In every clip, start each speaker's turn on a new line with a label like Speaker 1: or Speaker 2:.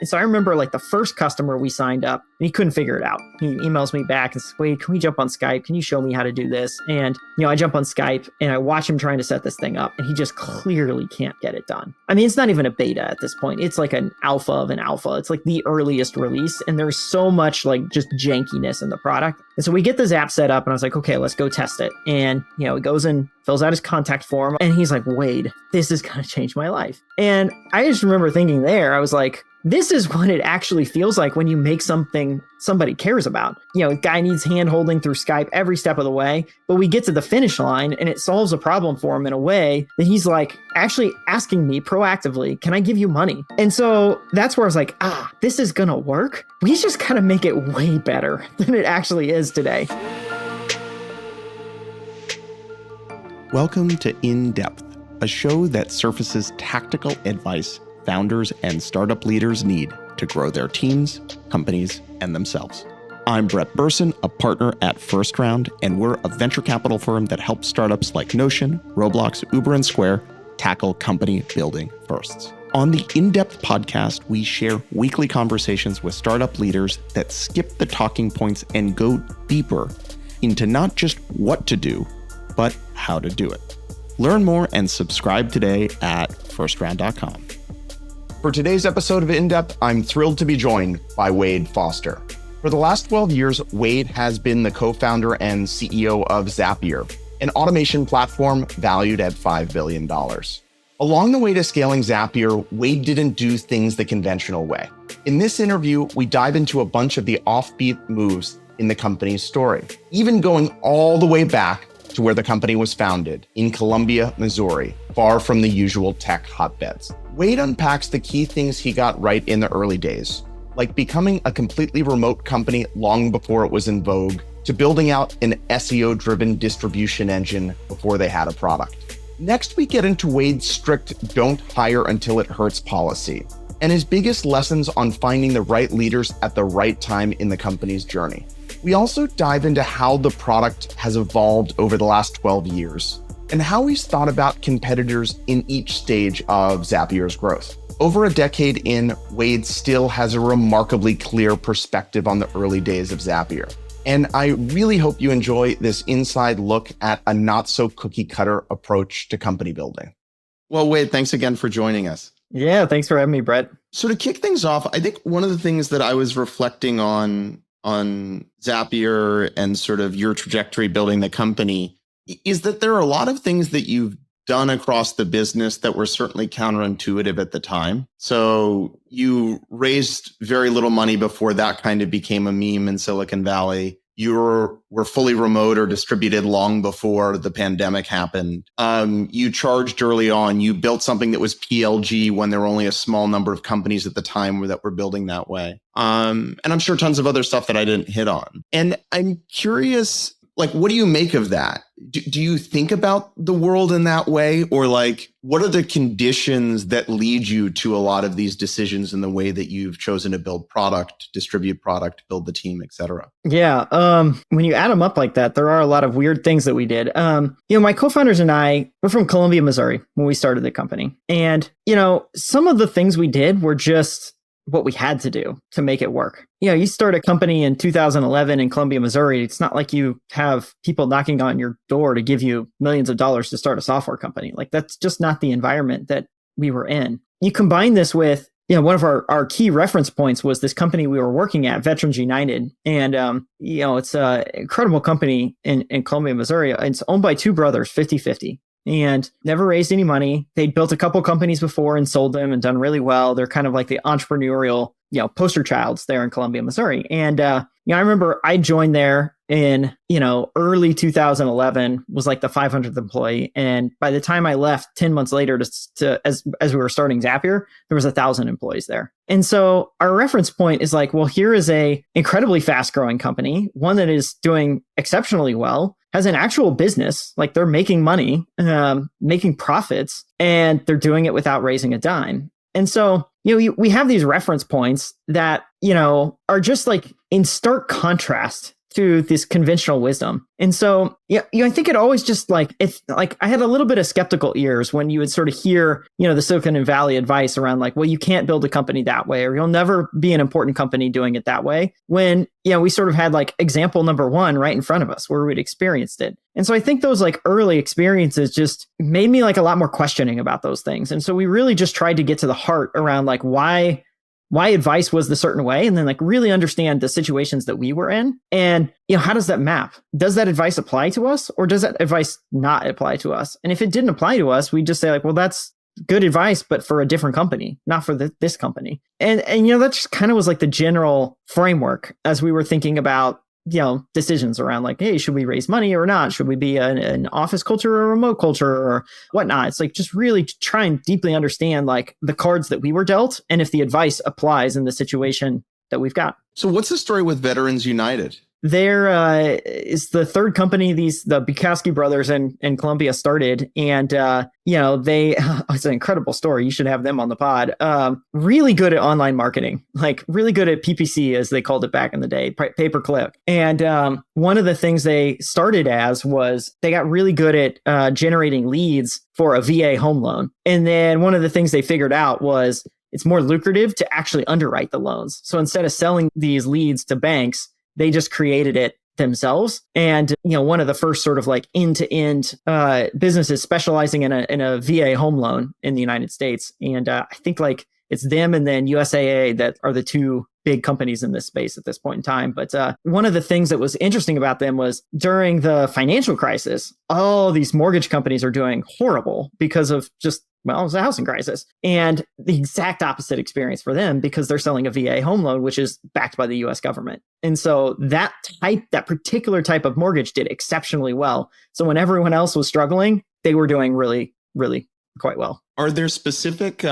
Speaker 1: And so I remember like the first customer we signed up, and he couldn't figure it out. He emails me back and says, wait, can we jump on Skype? Can you show me how to do this? And, I jump on Skype and I watch him trying to set this thing up, and he just clearly can't get it done. I mean, it's not even a beta at this point. It's like an alpha of an alpha. It's like the earliest release. And there's so much like just jankiness in the product. And so we get this app set up and I was like, okay, let's go test it. And, he goes and fills out his contact form and he's like, Wade, this is going to change my life. And I just remember thinking there, I was like, this is what it actually feels like when you make something somebody cares about. A guy needs hand holding through Skype every step of the way, but we get to the finish line and it solves a problem for him in a way that he's like actually asking me proactively, can I give you money? And so that's where I was like, this is going to work. We just kind of make it way better than it actually is today.
Speaker 2: Welcome to In Depth, a show that surfaces tactical advice founders and startup leaders need to grow their teams, companies, and themselves. I'm Brett Berson, a partner at First Round, and we're a venture capital firm that helps startups like Notion, Roblox, Uber, and Square tackle company building firsts. On the In-Depth podcast, we share weekly conversations with startup leaders that skip the talking points and go deeper into not just what to do, but how to do it. Learn more and subscribe today at firstround.com. For today's episode of In Depth, I'm thrilled to be joined by Wade Foster. For the last 12 years, Wade has been the co-founder and CEO of Zapier, an automation platform valued at $5 billion. Along the way to scaling Zapier, Wade didn't do things the conventional way. In this interview, we dive into a bunch of the offbeat moves in the company's story, even going all the way back to where the company was founded, in Columbia, Missouri, far from the usual tech hotbeds. Wade unpacks the key things he got right in the early days, like becoming a completely remote company long before it was in vogue, to building out an SEO-driven distribution engine before they had a product. Next, we get into Wade's strict don't hire until it hurts policy, and his biggest lessons on finding the right leaders at the right time in the company's journey. We also dive into how the product has evolved over the last 12 years and how he's thought about competitors in each stage of Zapier's growth. Over a decade in, Wade still has a remarkably clear perspective on the early days of Zapier. And I really hope you enjoy this inside look at a not so cookie cutter approach to company building. Well, Wade, thanks again for joining us.
Speaker 1: Yeah, thanks for having me, Brett.
Speaker 2: So to kick things off, I think one of the things that I was reflecting on Zapier and sort of your trajectory building the company is that there are a lot of things that you've done across the business that were certainly counterintuitive at the time. So you raised very little money before that kind of became a meme in Silicon Valley. You were fully remote or distributed long before the pandemic happened. You charged early on. You built something that was PLG when there were only a small number of companies at the time that were building that way. And I'm sure tons of other stuff that I didn't hit on. And I'm curious, like, what do you make of that? Do you think about the world in that way? Or like, what are the conditions that lead you to a lot of these decisions in the way that you've chosen to build product, distribute product, build the team, et cetera?
Speaker 1: Yeah. When you add them up like that, there are a lot of weird things that we did. My co-founders and I were from Columbia, Missouri when we started the company. And, some of the things we did were just what we had to do to make it work. You start a company in 2011 in Columbia, Missouri. It's not like you have people knocking on your door to give you millions of dollars to start a software company. Like, that's just not the environment that we were in. You combine this with, one of our key reference points was this company we were working at, Veterans United. And, it's an incredible company in Columbia, Missouri. It's owned by two brothers, 50-50. And never raised any money. They'd built a couple companies before and sold them and done really well. They're kind of like the entrepreneurial, poster childs there in Columbia, Missouri. And, I remember I joined there in, early 2011, was like the 500th employee. And by the time I left 10 months later as we were starting Zapier, there was 1,000 employees there. And so our reference point is like, well, here is a incredibly fast growing company, one that is doing exceptionally well, has an actual business, like they're making money, making profits, and they're doing it without raising a dime. And so, we have these reference points that, are just like in stark contrast to this conventional wisdom. And so, I think it always just like, it's like I had a little bit of skeptical ears when you would sort of hear, the Silicon Valley advice around like, well, you can't build a company that way, or you'll never be an important company doing it that way. When, we sort of had like example number one right in front of us where we'd experienced it. And so I think those like early experiences just made me like a lot more questioning about those things. And so we really just tried to get to the heart around like why advice was the certain way, and then like really understand the situations that we were in. And, how does that map? Does that advice apply to us, or does that advice not apply to us? And if it didn't apply to us, we just say like, well, that's good advice, but for a different company, not for this company. And that just kind of was like the general framework as we were thinking about, decisions around like, hey, should we raise money or not? Should we be an office culture or a remote culture or whatnot? It's like just really try and deeply understand like the cards that we were dealt and if the advice applies in the situation that we've got.
Speaker 2: So what's the story with Veterans United?
Speaker 1: There is the third company the Bukowski brothers and Columbia started. And, it's an incredible story. You should have them on the pod. Really good at online marketing, like really good at PPC, as they called it back in the day, pay-per-click. And one of the things they started as was they got really good at generating leads for a VA home loan. And then one of the things they figured out was it's more lucrative to actually underwrite the loans. So instead of selling these leads to banks, they just created it themselves. And, one of the first sort of like end-to-end businesses specializing in a VA home loan in the United States. And I think like it's them and then USAA that are the two big companies in this space at this point in time. But one of the things that was interesting about them was during the financial crisis, all these mortgage companies are doing horrible because of just, it was a housing crisis. And the exact opposite experience for them because they're selling a VA home loan, which is backed by the US government. And so that particular type of mortgage did exceptionally well. So when everyone else was struggling, they were doing really, really quite well.
Speaker 2: Are there specific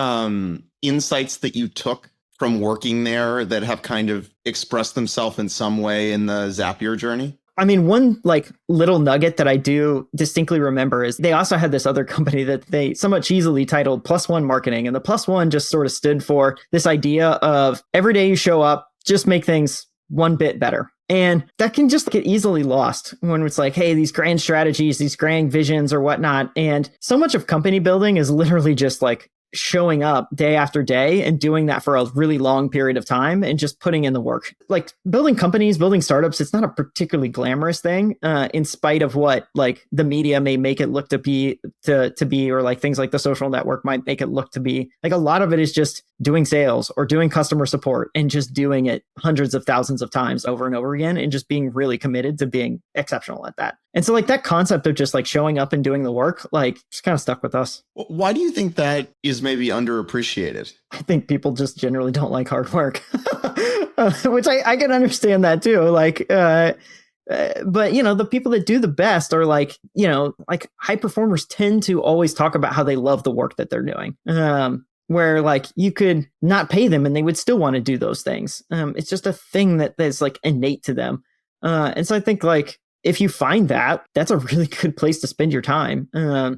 Speaker 2: insights that you took from working there that have kind of expressed themselves in some way in the Zapier journey?
Speaker 1: I mean, one like little nugget that I do distinctly remember is they also had this other company that they somewhat cheesily titled +1 Marketing. And the +1 just sort of stood for this idea of every day you show up, just make things one bit better. And that can just get easily lost when it's like, hey, these grand strategies, these grand visions or whatnot. And so much of company building is literally just like showing up day after day and doing that for a really long period of time and just putting in the work. Like building companies, building startups, it's not a particularly glamorous thing, in spite of what like the media may make it look to be, or like things like the social network might make it look to be. Like a lot of it is just doing sales or doing customer support and just doing it hundreds of thousands of times over and over again and just being really committed to being exceptional at that. And so like that concept of just like showing up and doing the work, like just kind of stuck with us.
Speaker 2: Why do you think that is maybe underappreciated?
Speaker 1: I think people just generally don't like hard work, which I can understand that too. Like, but the people that do the best are like, like high performers tend to always talk about how they love the work that they're doing. Where like you could not pay them and they would still want to do those things. It's just a thing that's like innate to them. And so I think like, if you find that, that's a really good place to spend your time.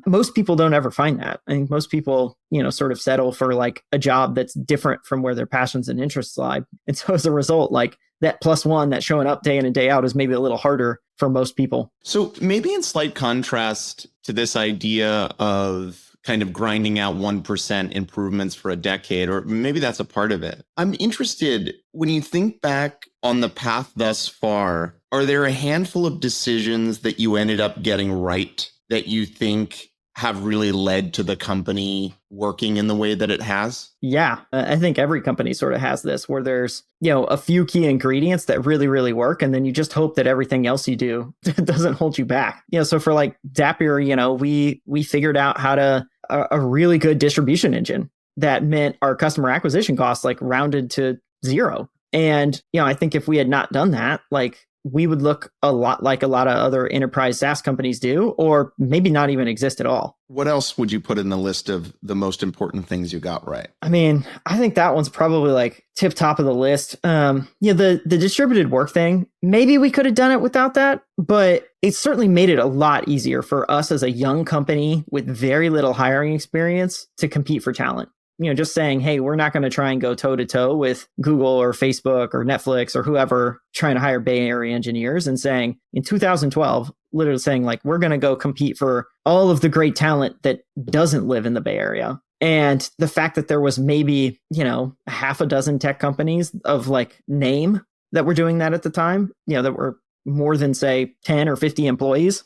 Speaker 1: Most people don't ever find that. I think most people, sort of settle for like a job that's different from where their passions and interests lie. And so as a result, like that +1, that showing up day in and day out is maybe a little harder for most people.
Speaker 2: So maybe in slight contrast to this idea of kind of grinding out 1% improvements for a decade, or maybe that's a part of it. I'm interested, when you think back on the path thus far, are there a handful of decisions that you ended up getting right that you think have really led to the company working in the way that it has?
Speaker 1: Yeah, I think every company sort of has this where there's, a few key ingredients that really, really work. And then you just hope that everything else you do doesn't hold you back. So for like Zapier, we figured out how to a really good distribution engine that meant our customer acquisition costs like rounded to 0. And, I think if we had not done that, like we would look a lot like a lot of other enterprise SaaS companies do, or maybe not even exist at all.
Speaker 2: What else would you put in the list of the most important things you got right?
Speaker 1: I mean, I think that one's probably like tip top of the list. The distributed work thing, maybe we could have done it without that, but it certainly made it a lot easier for us as a young company with very little hiring experience to compete for talent. just saying, hey, we're not going to try and go toe to toe with Google or Facebook or Netflix or whoever trying to hire Bay Area engineers, and saying in 2012, literally saying like, we're going to go compete for all of the great talent that doesn't live in the Bay Area. And the fact that there was maybe, a half a dozen tech companies of like name that were doing that at the time, that were more than say 10 or 50 employees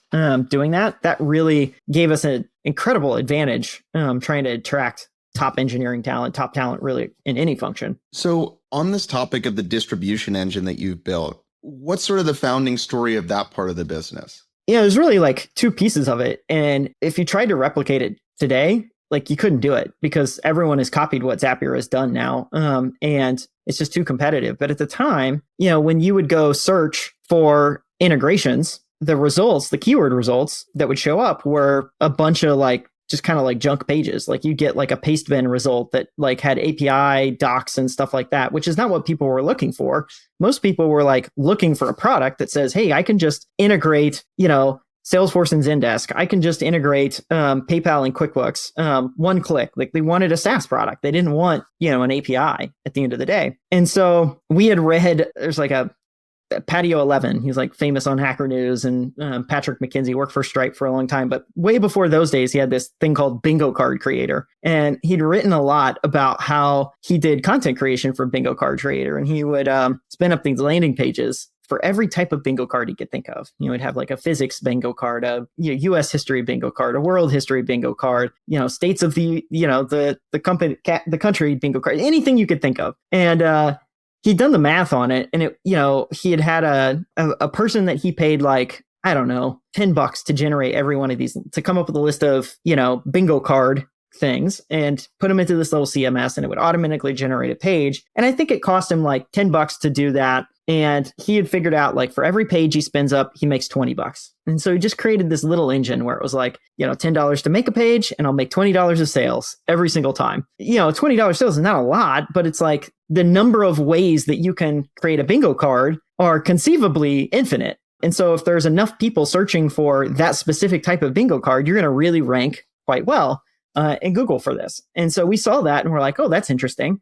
Speaker 1: doing that really gave us an incredible advantage trying to attract top engineering talent, top talent really in any function.
Speaker 2: So on this topic of the distribution engine that you've built, what's sort of the founding story of that part of the business?
Speaker 1: Yeah, there's really like two pieces of it. And if you tried to replicate it today, like you couldn't do it because everyone has copied what Zapier has done now. And it's just too competitive. But at the time, when you would go search for integrations, the results, the keyword results that would show up were a bunch of like, just kind of like junk pages. Like you get like a paste bin result that like had API docs and stuff like that, which is not what people were looking for. Most people were like looking for a product that says, hey, I can just integrate, Salesforce and Zendesk. I can just integrate PayPal and QuickBooks, one click. Like they wanted a SaaS product. They didn't want, an API at the end of the day. And so we had read, there's like a Patio 11. He's like famous on Hacker News, and Patrick McKenzie worked for Stripe for a long time. But way before those days, he had this thing called Bingo Card Creator. And he'd written a lot about how he did content creation for Bingo Card Creator. And he would spin up these landing pages for every type of bingo card you could think of. He'd have like a physics bingo card, a U.S. history bingo card, a world history bingo card, states of the country bingo card, anything you could think of. And he'd done the math on it, and he had a person that he paid like, I don't know, $10 to generate every one of these, to come up with a list of, bingo card things and put them into this little CMS, and it would automatically generate a page. And I think it cost him like $10 to do that. And he had figured out like for every page he spins up, he makes $20. And so he just created this little engine where it was like, $10 to make a page, and I'll make $20 of sales every single time. $20 sales is not a lot, but it's like the number of ways that you can create a bingo card are conceivably infinite. And so if there's enough people searching for that specific type of bingo card, you're going to really rank quite well in Google for this. And so we saw that and we're like, oh, that's interesting.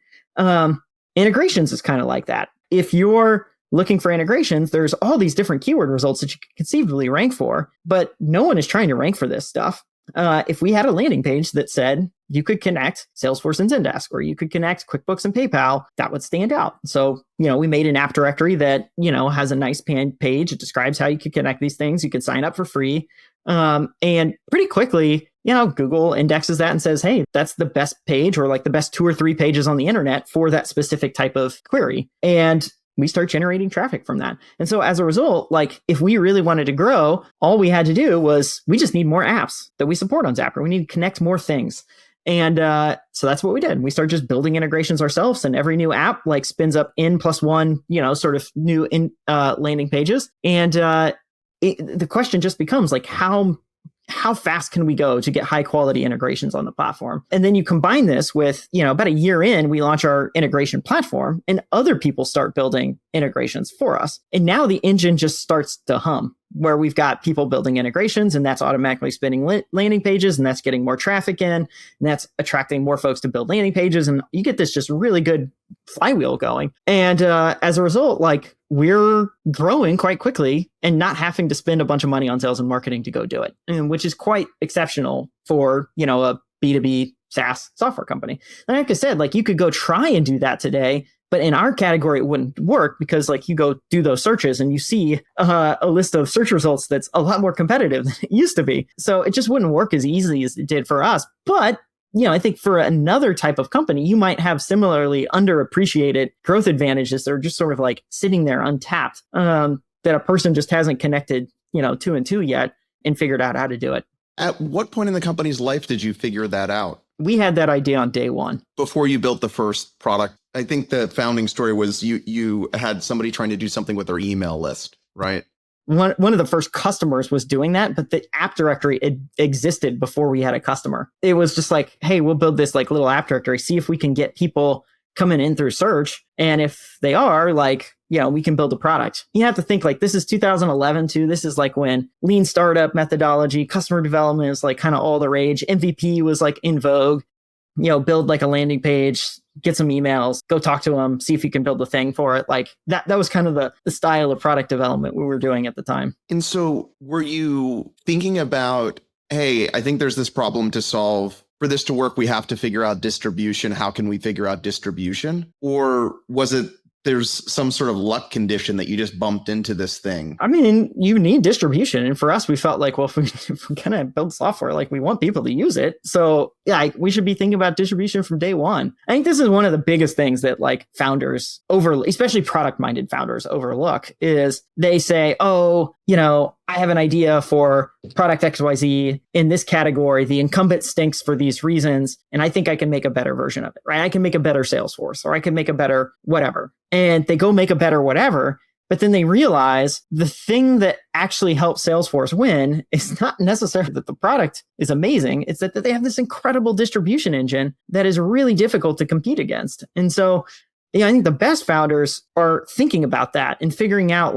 Speaker 1: Integrations is kind of like that. If you're looking for integrations, there's all these different keyword results that you could conceivably rank for, but no one is trying to rank for this stuff. If we had a landing page that said you could connect Salesforce and Zendesk, or you could connect QuickBooks and PayPal, that would stand out. So, we made an app directory that, has a nice page. It describes how you could connect these things. You could sign up for free. And pretty quickly, Google indexes that and says, hey, that's the best page, or like the best 2 or 3 pages on the internet for that specific type of query. And we start generating traffic from that. And so as a result, like if we really wanted to grow, all we had to do was we just need more apps that we support on Zapier. We need to connect more things. And so that's what we did. We started just building integrations ourselves, and every new app like spins up N+1, sort of new landing pages. And the question just becomes like, how fast can we go to get high quality integrations on the platform? And then you combine this with, about a year in, we launch our integration platform, and other people start building integrations for us. And now the engine just starts to hum, where we've got people building integrations, and that's automatically spinning landing pages, and that's getting more traffic in, and that's attracting more folks to build landing pages. And you get this just really good flywheel going. And as a result, like we're growing quite quickly and not having to spend a bunch of money on sales and marketing to go do it, and which is quite exceptional for, a B2B SaaS software company. And like I said, like you could go try and do that today, but in our category, it wouldn't work because like you go do those searches and you see a list of search results that's a lot more competitive than it used to be. So it just wouldn't work as easily as it did for us. But I think for another type of company, you might have similarly underappreciated growth advantages that are just sort of like sitting there untapped, that a person just hasn't connected, 2 and 2 yet and figured out how to do it.
Speaker 2: At what point in the company's life did you figure that out?
Speaker 1: We had that idea on day one.
Speaker 2: Before you built the first product, I think the founding story was you had somebody trying to do something with their email list, right?
Speaker 1: One of the first customers was doing that, but the app directory existed before we had a customer. It was just like, hey, we'll build this like little app directory, see if we can get people coming in through search. And if they are, like, we can build a product. You have to think like this is 2011 too. This is like when lean startup methodology, customer development is like kind of all the rage. MVP was like in vogue. build like a landing page, get some emails, go talk to them, see if you can build a thing for it. Like that was kind of the style of product development we were doing at the time.
Speaker 2: And so were you thinking about, hey, I think there's this problem to solve. For this to work, we have to figure out distribution. How can we figure out distribution? Or was it there's some sort of luck condition that you just bumped into this thing?
Speaker 1: I mean, you need distribution. And for us, we felt like, well, if we're going to build software, like we want people to use it. So yeah, we should be thinking about distribution from day one. I think this is one of the biggest things that like founders especially product-minded founders overlook is they say, oh, I have an idea for product XYZ in this category. The incumbent stinks for these reasons. And I think I can make a better version of it, right? I can make a better Salesforce, or I can make a better whatever. And they go make a better whatever. But then they realize the thing that actually helps Salesforce win is not necessarily that the product is amazing. It's that they have this incredible distribution engine that is really difficult to compete against. And so I think the best founders are thinking about that and figuring out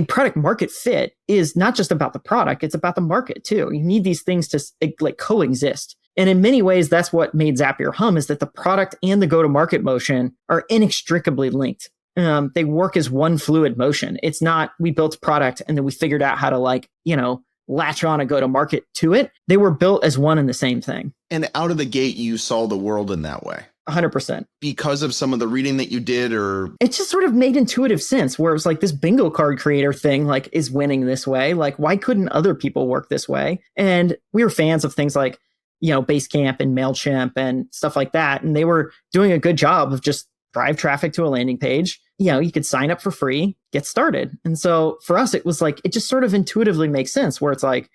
Speaker 1: product market fit is not just about the product, it's about the market too. You need these things to like coexist. And in many ways, that's what made Zapier hum, is that the product and the go-to-market motion are inextricably linked. They work as one fluid motion. It's not we built a product and then we figured out how to latch on a go-to-market to it. They were built as one and the same thing.
Speaker 2: And out of the gate, you saw the world in that way.
Speaker 1: 100%.
Speaker 2: Because of some of the reading that you did, or
Speaker 1: it just sort of made intuitive sense where it was like this bingo card creator thing is winning this way. Like, why couldn't other people work this way? And we were fans of things like, Basecamp and MailChimp and stuff like that. And they were doing a good job of just drive traffic to a landing page. You could sign up for free, get started. And so for us, it was like, it just sort of intuitively makes sense where it's like,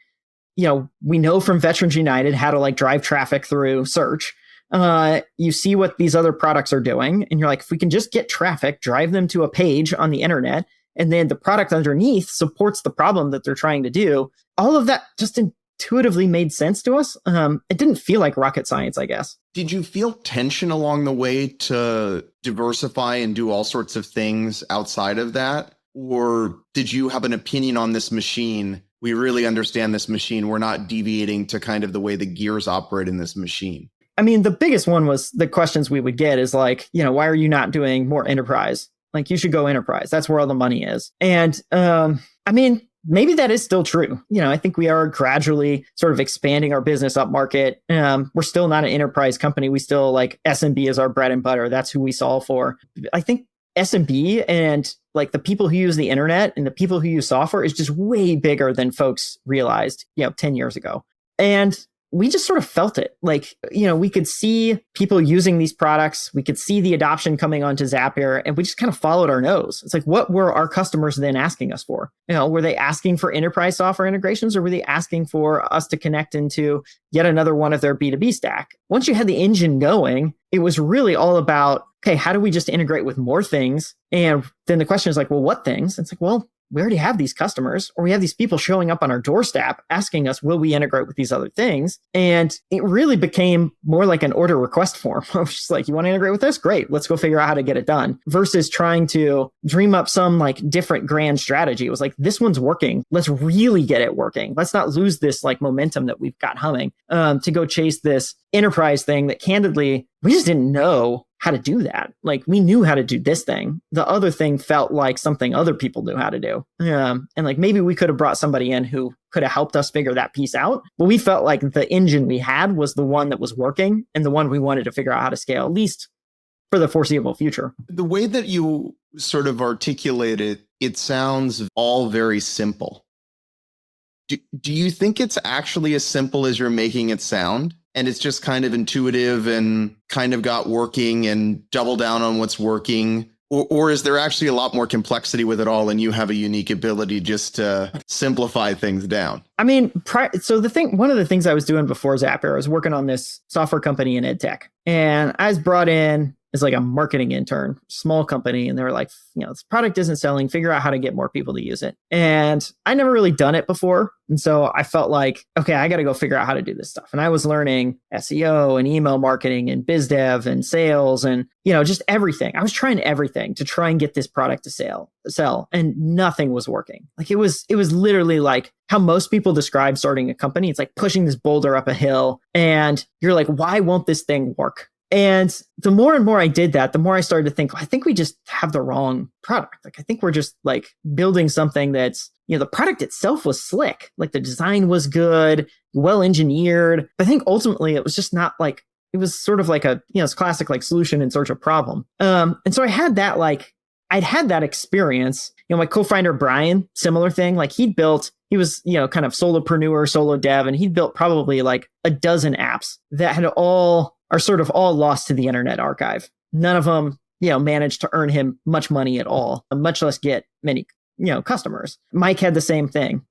Speaker 1: we know from Veterans United how to drive traffic through search. You see what these other products are doing, and you're like, if we can just get traffic, drive them to a page on the internet, and then the product underneath supports the problem that they're trying to do, all of that just intuitively made sense to us. It didn't feel like rocket science, I guess.
Speaker 2: Did you feel tension along the way to diversify and do all sorts of things outside of that? Or did you have an opinion on this machine? We really understand this machine. We're not deviating to kind of the way the gears operate in this machine.
Speaker 1: I mean, the biggest one was the questions we would get is like, why are you not doing more enterprise? Like, you should go enterprise. That's where all the money is. And maybe that is still true. I think we are gradually sort of expanding our business up market. We're still not an enterprise company. We still SMB is our bread and butter. That's who we solve for. I think SMB and the people who use the internet and the people who use software is just way bigger than folks realized, 10 years ago. And we just sort of felt it. We could see people using these products. We could see the adoption coming onto Zapier, and we just kind of followed our nose. It's like, what were our customers then asking us for? Were they asking for enterprise software integrations, or were they asking for us to connect into yet another one of their B2B stack? Once you had the engine going, it was really all about, okay, how do we just integrate with more things? And then the question is like, well, what things? It's like, well, we already have these customers, or we have these people showing up on our doorstep asking us, will we integrate with these other things? And it really became more like an order request form. I was just like, you want to integrate with this? Great. Let's go figure out how to get it done, versus trying to dream up some different grand strategy. It was like, this one's working. Let's really get it working. Let's not lose this momentum that we've got humming to go chase this enterprise thing that candidly, we just didn't know how to do that. We knew how to do this thing. The other thing felt like something other people knew how to do. And maybe we could have brought somebody in who could have helped us figure that piece out. But we felt like the engine we had was the one that was working and the one we wanted to figure out how to scale, at least for the foreseeable future.
Speaker 2: The way that you sort of articulate it, it sounds all very simple. Do you think it's actually as simple as you're making it sound? And it's just kind of intuitive and kind of got working and double down on what's working? Or is there actually a lot more complexity with it all, and you have a unique ability just to simplify things down?
Speaker 1: I mean, one of the things I was doing before Zapier, I was working on this software company in ed tech. And I was brought in as like a marketing intern, small company. And they were like, this product isn't selling, figure out how to get more people to use it. And I never really done it before. And so I felt like, okay, I got to go figure out how to do this stuff. And I was learning SEO and email marketing and biz dev and sales and, just everything. I was trying everything to try and get this product to sell, and nothing was working. Like it was literally like how most people describe starting a company. It's like pushing this boulder up a hill and you're like, why won't this thing work? And the more and more I did that, the more I started to think, I think we just have the wrong product. Like, I think we're just like building something that's, the product itself was slick. Like the design was good, well engineered. But I think ultimately it was just not like, it was sort of like a, it's classic like solution in search of problem. And so I had that I'd had that experience. My co-founder, Brian, similar thing. Like he was, kind of solopreneur, solo dev, and he'd built probably like a dozen apps that are sort of all lost to the internet archive. None of them, managed to earn him much money at all, much less get many, customers. Mike had the same thing,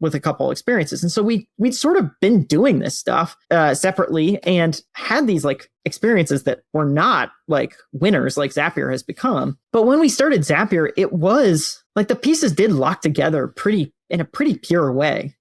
Speaker 1: with a couple experiences. And so we'd sort of been doing this stuff separately and had these like experiences that were not like winners like Zapier has become. But when we started Zapier, it was like the pieces did lock together in a pretty pure way.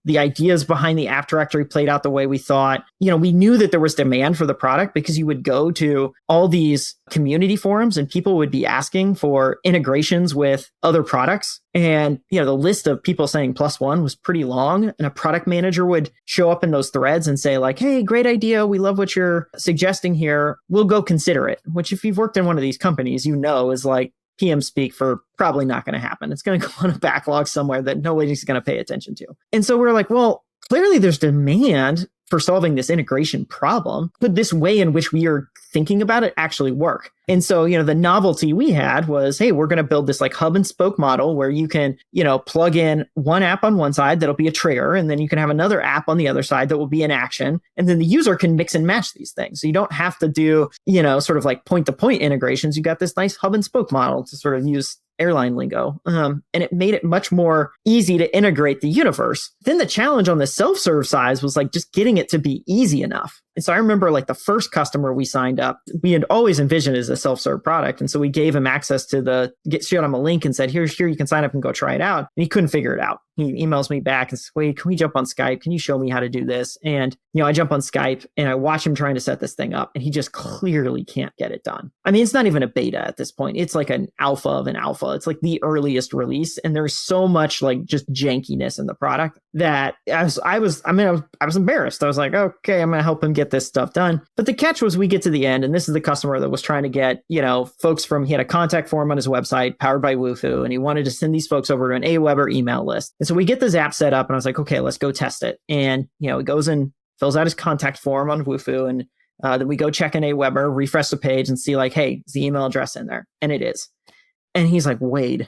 Speaker 1: The ideas behind the app directory played out the way we thought. We knew that there was demand for the product because you would go to all these community forums and people would be asking for integrations with other products. And, the list of people saying +1 was pretty long. And a product manager would show up in those threads and say like, hey, great idea. We love what you're suggesting here. We'll go consider it. Which if you've worked in one of these companies, is like PM speak for probably not going to happen. It's going to go on a backlog somewhere that nobody's going to pay attention to. And so we're like, well, clearly there's demand for solving this integration problem. Could this way in which we are thinking about it actually work? And so, the novelty we had was, hey, we're going to build this like hub and spoke model where you can, plug in one app on one side that'll be a trigger, and then you can have another app on the other side that will be an action. And then the user can mix and match these things. So you don't have to do, sort of like point to point integrations. You got this nice hub and spoke model to sort of use airline lingo. And it made it much more easy to integrate the universe. Then the challenge on the self-serve side was like just getting it to be easy enough. And so I remember like the first customer we signed up, we had always envisioned as a self-serve product. And so we gave him access to showed him a link and said, here, you can sign up and go try it out. And he couldn't figure it out. He emails me back and says, wait, can we jump on Skype? Can you show me how to do this? And, I jump on Skype and I watch him trying to set this thing up and he just clearly can't get it done. I mean, it's not even a beta at this point. It's like an alpha of an alpha. It's like the earliest release. And there's so much like just jankiness in the product that I was embarrassed. I was like, okay, I'm going to help him get this stuff done. But the catch was we get to the end, and this is the customer that was trying to get, folks he had a contact form on his website powered by Wufoo, and he wanted to send these folks over to an Aweber email list. And so we get this app set up and I was like, okay, let's go test it. And, he goes and fills out his contact form on Wufoo, and then we go check in Aweber, refresh the page and see like, hey, is the email address in there? And it is. And he's like, Wade,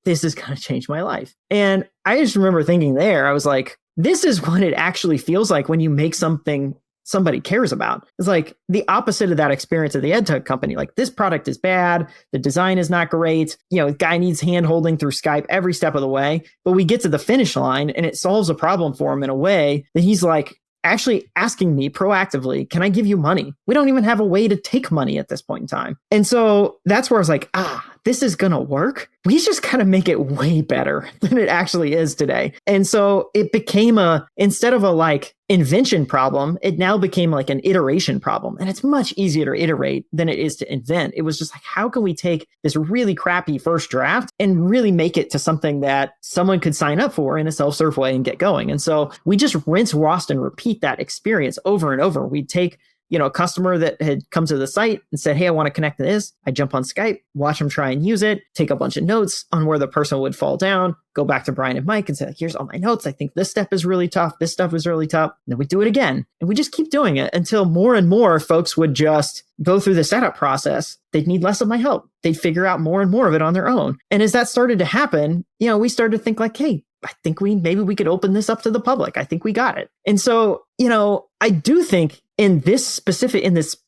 Speaker 1: this is going to change my life. And I just remember thinking there, I was like, this is what it actually feels like when you make something somebody cares about. It's like the opposite of that experience at the EdTech company. Like, this product is bad. The design is not great. The guy needs hand holding through Skype every step of the way. But we get to the finish line and it solves a problem for him in a way that he's like actually asking me proactively, can I give you money? We don't even have a way to take money at this point in time. And so that's where I was like, this is going to work. We just kind of make it way better than it actually is today. And so it became instead of a like invention problem, it now became like an iteration problem. And it's much easier to iterate than it is to invent. It was just like, how can we take this really crappy first draft and really make it to something that someone could sign up for in a self-serve way and get going? And so we just rinse, wash, and repeat that experience over and over. We'd take a customer that had come to the site and said, hey, I want to connect to this. I jump on Skype, watch them try and use it, take a bunch of notes on where the person would fall down, go back to Brian and Mike and say, here's all my notes. I think this step is really tough. This stuff is really tough. And then we do it again. And we just keep doing it until more and more folks would just go through the setup process. They'd need less of my help. They'd figure out more and more of it on their own. And as that started to happen, we started to think like, hey, I think maybe we could open this up to the public. I think we got it. And so, I do think in this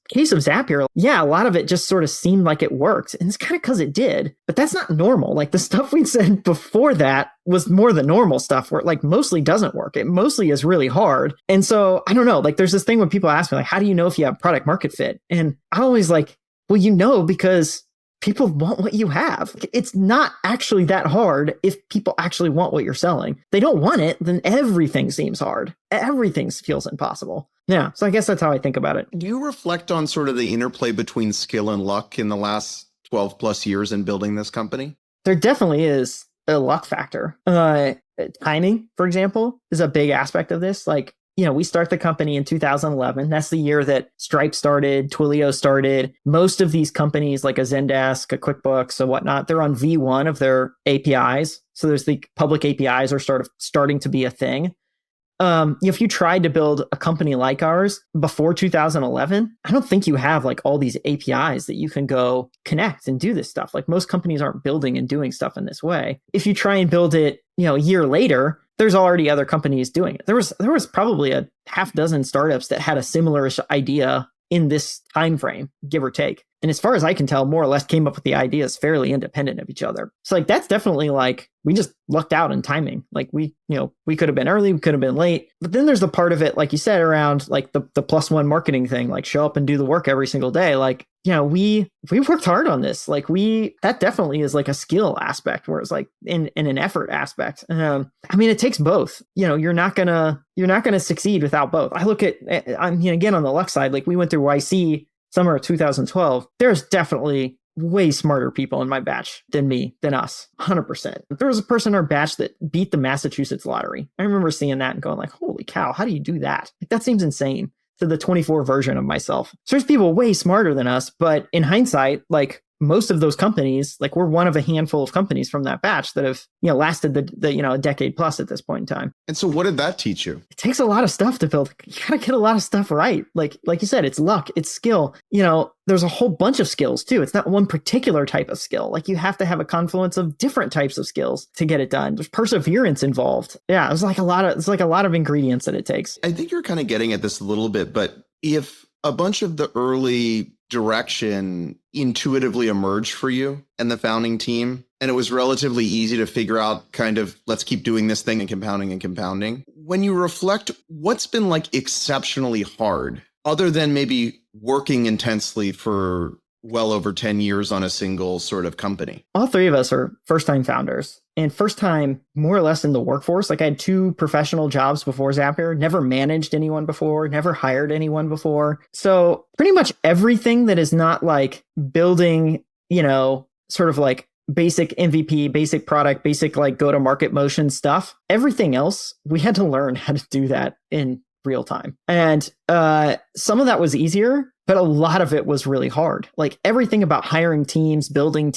Speaker 1: case of Zapier, yeah, a lot of it just sort of seemed like it worked. And it's kind of because it did. But that's not normal. Like the stuff we said before that was more the normal stuff where it like mostly doesn't work. It mostly is really hard. And so I don't know, like there's this thing when people ask me, like, how do you know if you have product market fit? And I always like, well, because people want what you have. It's not actually that hard if people actually want what you're selling. If they don't want it, then everything seems hard. Everything feels impossible. Yeah. So I guess that's how I think about it.
Speaker 2: Do you reflect on sort of the interplay between skill and luck in the last 12 plus years in building this company?
Speaker 1: There definitely is a luck factor. Timing, for example, is a big aspect of this. Like, we start the company in 2011. That's the year that Stripe started, Twilio started. Most of these companies like a Zendesk, a QuickBooks, and whatnot, they're on V1 of their APIs. So there's the public APIs are sort of starting to be a thing. If you tried to build a company like ours before 2011, I don't think you have like all these APIs that you can go connect and do this stuff. Like most companies aren't building and doing stuff in this way. If you try and build it, a year later, there's already other companies doing it. There was probably a half dozen startups that had a similar-ish idea in this time frame, give or take. And as far as I can tell, more or less came up with the ideas fairly independent of each other. So like that's definitely like we just lucked out in timing. Like we could have been early, we could have been late. But then there's the part of it, like you said, around like the +1 marketing thing, like show up and do the work every single day. Like, we worked hard on this. Like that definitely is like a skill aspect where it's like in an effort aspect. It takes both. You're not gonna succeed without both. I look at, again, on the luck side, like we went through YC summer of 2012. There's definitely way smarter people in my batch than us, 100%. There was a person in our batch that beat the Massachusetts lottery. I remember seeing that and going like, holy cow, how do you do that? Like, that seems insane to the 24 version of myself. So there's people way smarter than us, but in hindsight, like most of those companies, like we're one of a handful of companies from that batch that have, lasted the a decade plus at this point in time.
Speaker 2: And so what did that teach you?
Speaker 1: It takes a lot of stuff to build. You gotta get a lot of stuff right. Like you said, it's luck, it's skill. There's a whole bunch of skills too. It's not one particular type of skill. Like you have to have a confluence of different types of skills to get it done. There's perseverance involved. Yeah, it's like a lot of ingredients that it takes.
Speaker 2: I think you're kind of getting at this a little bit, but if a bunch of the early direction intuitively emerged for you and the founding team, and it was relatively easy to figure out kind of, let's keep doing this thing and compounding. When you reflect, what's been like exceptionally hard, other than maybe working intensely for well over 10 years on a single sort of company?
Speaker 1: All three of us are first-time founders and first time more or less in the workforce. Like I had 2 professional jobs before Zapier, never managed anyone before, never hired anyone before. So pretty much everything that is not like building, sort of like basic MVP, basic product, basic like go-to-market motion stuff, everything else, we had to learn how to do that in real time. And some of that was easier, but a lot of it was really hard. Like everything about hiring teams, building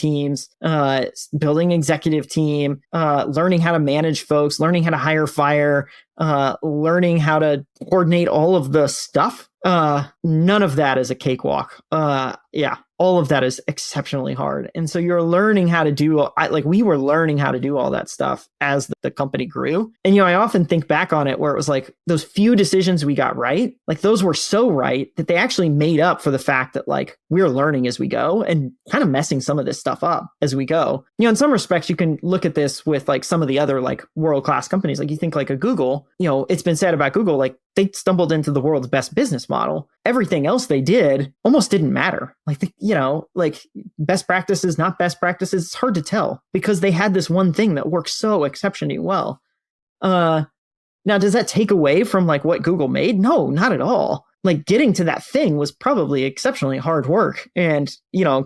Speaker 1: executive team, learning how to manage folks, learning how to hire, fire, learning how to coordinate all of the stuff. None of that is a cakewalk. All of that is exceptionally hard. And so you're learning how to do, we were learning how to do all that stuff as the company grew. And, I often think back on it where it was like those few decisions we got right, like those were so right that they actually made up for the fact that like we're learning as we go and kind of messing some of this stuff up as we go. In some respects, you can look at this with like some of the other like world-class companies. Like you think like a Google, it's been said about Google, like they stumbled into the world's best business model. Everything else they did almost didn't matter. Like best practices, not best practices. It's hard to tell because they had this one thing that works so exceptionally well. Now, does that take away from like what Google made? No, not at all. Like getting to that thing was probably exceptionally hard work and,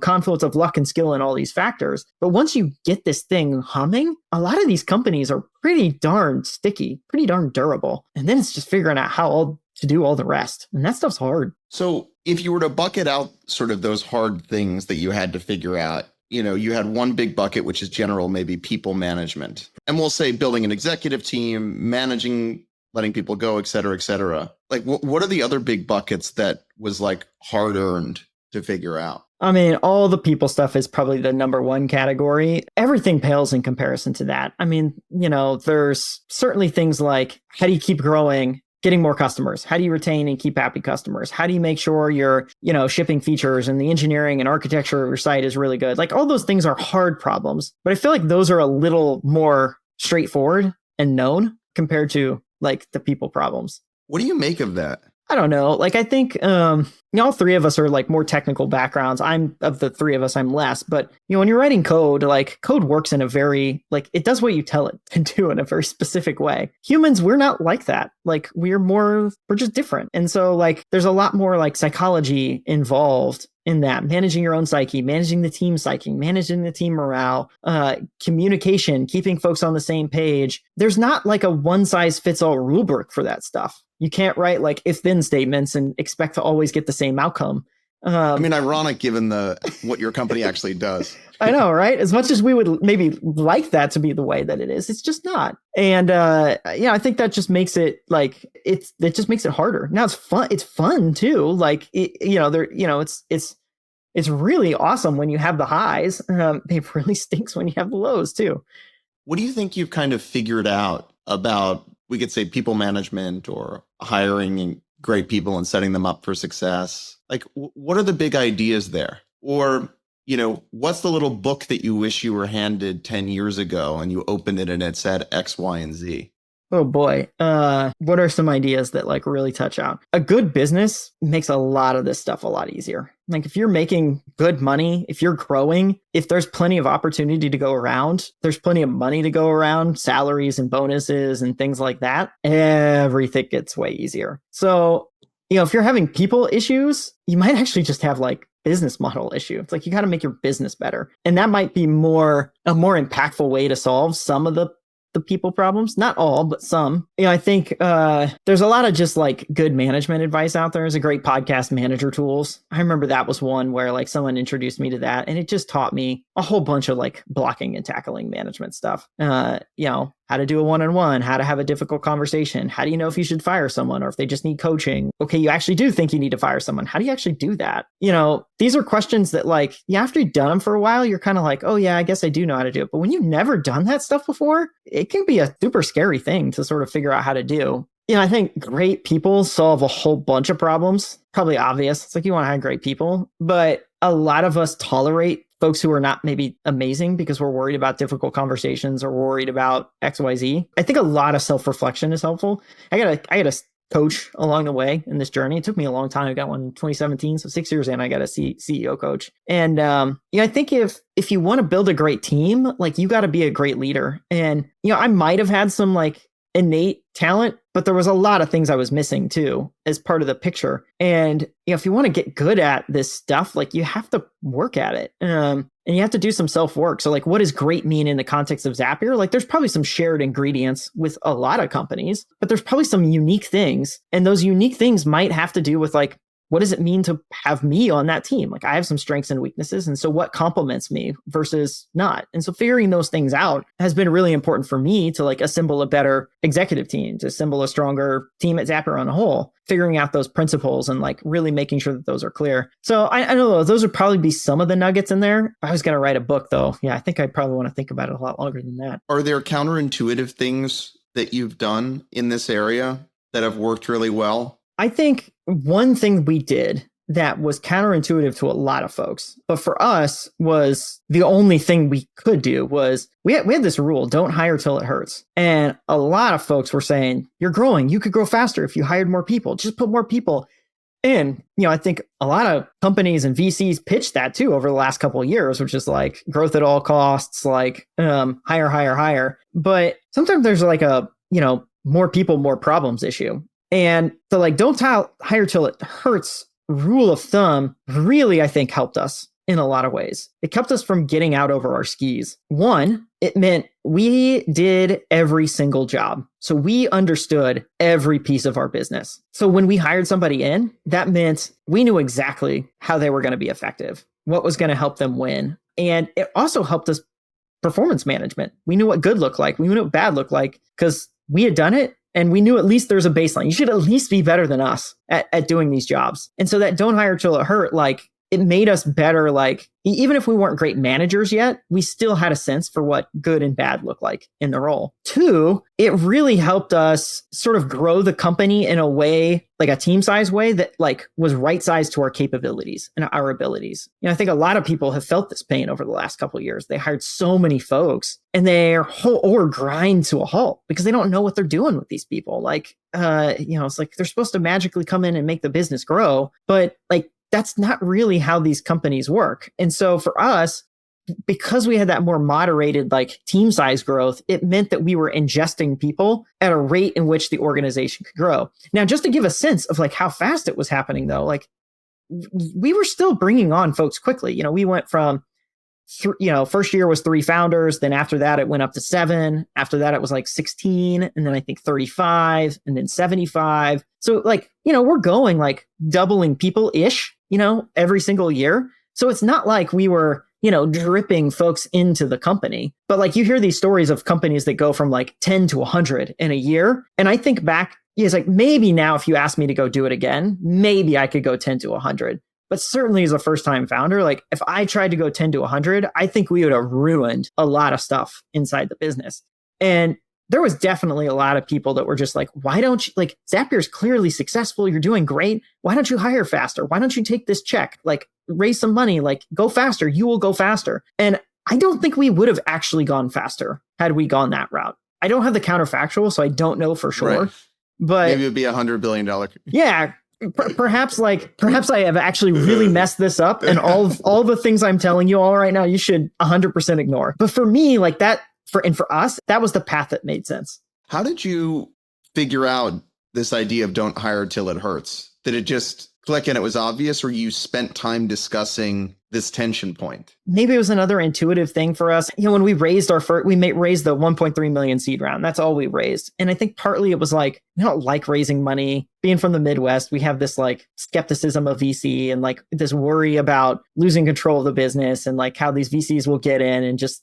Speaker 1: confluence of luck and skill and all these factors. But once you get this thing humming, a lot of these companies are pretty darn sticky, pretty darn durable. And then it's just figuring out how to do all the rest. And that stuff's hard.
Speaker 2: So if you were to bucket out sort of those hard things that you had to figure out, you had one big bucket, which is general, maybe people management. And we'll say building an executive team, managing, letting people go, et cetera, et cetera. Like, what are the other big buckets that was like hard earned to figure out?
Speaker 1: All the people stuff is probably the number one category. Everything pales in comparison to that. There's certainly things like, how do you keep growing getting more customers? How do you retain and keep happy customers? How do you make sure your, shipping features and the engineering and architecture of your site is really good? Like all those things are hard problems, but I feel like those are a little more straightforward and known compared to like the people problems.
Speaker 2: What do you make of that?
Speaker 1: I don't know. Like, I think all three of us are like more technical backgrounds. Of the three of us, I'm less. But, when you're writing code, like code works in a very, like it does what you tell it to do in a very specific way. Humans, we're not like that. Like we're just different. And so like there's a lot more like psychology involved in that, managing your own psyche, managing the team psyche, managing the team morale, communication, keeping folks on the same page. There's not like a one size fits all rubric for that stuff. You can't write like if then statements and expect to always get the same outcome.
Speaker 2: Ironic given what your company actually does.
Speaker 1: I know, right? As much as we would maybe like that to be the way that it is, it's just not. And I think that just makes it like it just makes it harder. Now it's fun. It's fun too. Like it's really awesome when you have the highs. It really stinks when you have the lows too.
Speaker 2: What do you think you've kind of figured out about, we could say, people management or hiring great people and setting them up for success? Like, what are the big ideas there? Or, what's the little book that you wish you were handed 10 years ago and you opened it and it said X, Y, and Z?
Speaker 1: Oh boy. What are some ideas that like really touch out? A good business makes a lot of this stuff a lot easier. Like if you're making good money, if you're growing, if there's plenty of opportunity to go around, there's plenty of money to go around, salaries and bonuses and things like that, everything gets way easier. So, if you're having people issues, you might actually just have like business model issue. It's like you got to make your business better. And that might be a more impactful way to solve some of the people problems. Not all, but some. I think there's a lot of just like good management advice out there. There's a great podcast, Manager Tools. I remember that was one where like someone introduced me to that, and it just taught me a whole bunch of like blocking and tackling management stuff. How to do a one-on-one, how to have a difficult conversation. How do you know if you should fire someone or if they just need coaching? Okay, you actually do think you need to fire someone. How do you actually do that? These are questions that like, after you've done them for a while, you're kind of like, oh yeah, I guess I do know how to do it. But when you've never done that stuff before, it can be a super scary thing to sort of figure out how to do. I think great people solve a whole bunch of problems. Probably obvious. It's like you want to have great people, but a lot of us tolerate folks who are not maybe amazing because we're worried about difficult conversations or worried about XYZ. I think a lot of self-reflection is helpful. I got a coach along the way in this journey. It took me a long time. I got one in 2017. So 6 years in, I got a CEO coach. And I think if you want to build a great team, like you got to be a great leader. And, I might have had some like innate talent, but there was a lot of things I was missing too as part of the picture. And if you want to get good at this stuff, like you have to work at it. And you have to do some self-work. So like, what does great mean in the context of Zapier? Like there's probably some shared ingredients with a lot of companies, but there's probably some unique things. And those unique things might have to do with like, what does it mean to have me on that team? Like I have some strengths and weaknesses. And so what complements me versus not? And so figuring those things out has been really important for me to like assemble a better executive team, to assemble a stronger team at Zapier on a whole, figuring out those principles and like really making sure that those are clear. So I know those would probably be some of the nuggets in there. If I was going to write a book though, I think I probably want to think about it a lot longer than that.
Speaker 2: Are there counterintuitive things that you've done in this area that have worked really well?
Speaker 1: I think one thing we did that was counterintuitive to a lot of folks, but for us was the only thing we could do was we had this rule, don't hire till it hurts. And a lot of folks were saying, you're growing, you could grow faster if you hired more people, just put more people in. I think a lot of companies and VCs pitched that too over the last couple of years, which is like growth at all costs, like hire. But sometimes there's like a, more people, more problems issue. And so like, don't hire till it hurts rule of thumb really, I think, helped us in a lot of ways. It kept us from getting out over our skis. One, it meant we did every single job. So we understood every piece of our business. So when we hired somebody in, that meant we knew exactly how they were going to be effective, what was going to help them win. And it also helped us performance management. We knew what good looked like. We knew what bad looked like because we had done it. And we knew at least there's a baseline. You should at least be better than us at doing these jobs. And so that don't hire till it hurt, like it made us better. Like, even if we weren't great managers yet, we still had a sense for what good and bad look like in the role. Two, it really helped us sort of grow the company in a way, like a team size way that like was right sized to our capabilities and our abilities. I think a lot of people have felt this pain over the last couple of years. They hired so many folks and their whole org grind to a halt because they don't know what they're doing with these people. Like, it's like they're supposed to magically come in and make the business grow, but like, that's not really how these companies work. And so for us, because we had that more moderated like team size growth, it meant that we were ingesting people at a rate in which the organization could grow. Now, just to give a sense of like how fast it was happening though, like we were still bringing on folks quickly. We went from, first year was 3 founders. Then after that, it went up to 7. After that, it was like 16. And then I think 35 and then 75. So like, we're going like doubling people-ish, every single year. So it's not like we were, dripping folks into the company. But like you hear these stories of companies that go from like 10 to 100 in a year. And I think back, it's like maybe now if you ask me to go do it again, maybe I could go 10 to 100. But certainly as a first-time founder, like if I tried to go 10 to 100, I think we would have ruined a lot of stuff inside the business. And there was definitely a lot of people that were just like, why don't you, like, Zapier is clearly successful. You're doing great. Why don't you hire faster? Why don't you take this check? Like, raise some money, like, go faster. You will go faster. And I don't think we would have actually gone faster had we gone that route. I don't have the counterfactual, so I don't know for sure. Right. But
Speaker 2: maybe it would be $100 billion.
Speaker 1: Yeah. Perhaps I have actually really messed this up, and all the things I'm telling you all right now, you should 100% ignore. But for me, like that, for us, that was the path that made sense.
Speaker 2: How did you figure out this idea of don't hire till it hurts? Did it just click and it was obvious, or you spent time discussing this tension point?
Speaker 1: Maybe it was another intuitive thing for us. When we raised raised the 1.3 million seed round. That's all we raised. And I think partly it was like, we don't like raising money. Being from the Midwest, we have this like skepticism of VC and like this worry about losing control of the business and like how these VCs will get in and just,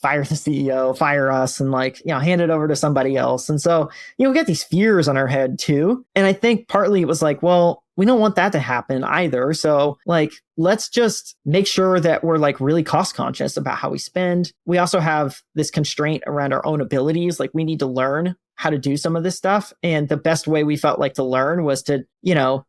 Speaker 1: fire the CEO, fire us and like, hand it over to somebody else. And so, we get these fears on our head too. And I think partly it was like, well, we don't want that to happen either. So like, let's just make sure that we're like really cost conscious about how we spend. We also have this constraint around our own abilities. Like we need to learn how to do some of this stuff. And the best way we felt like to learn was to,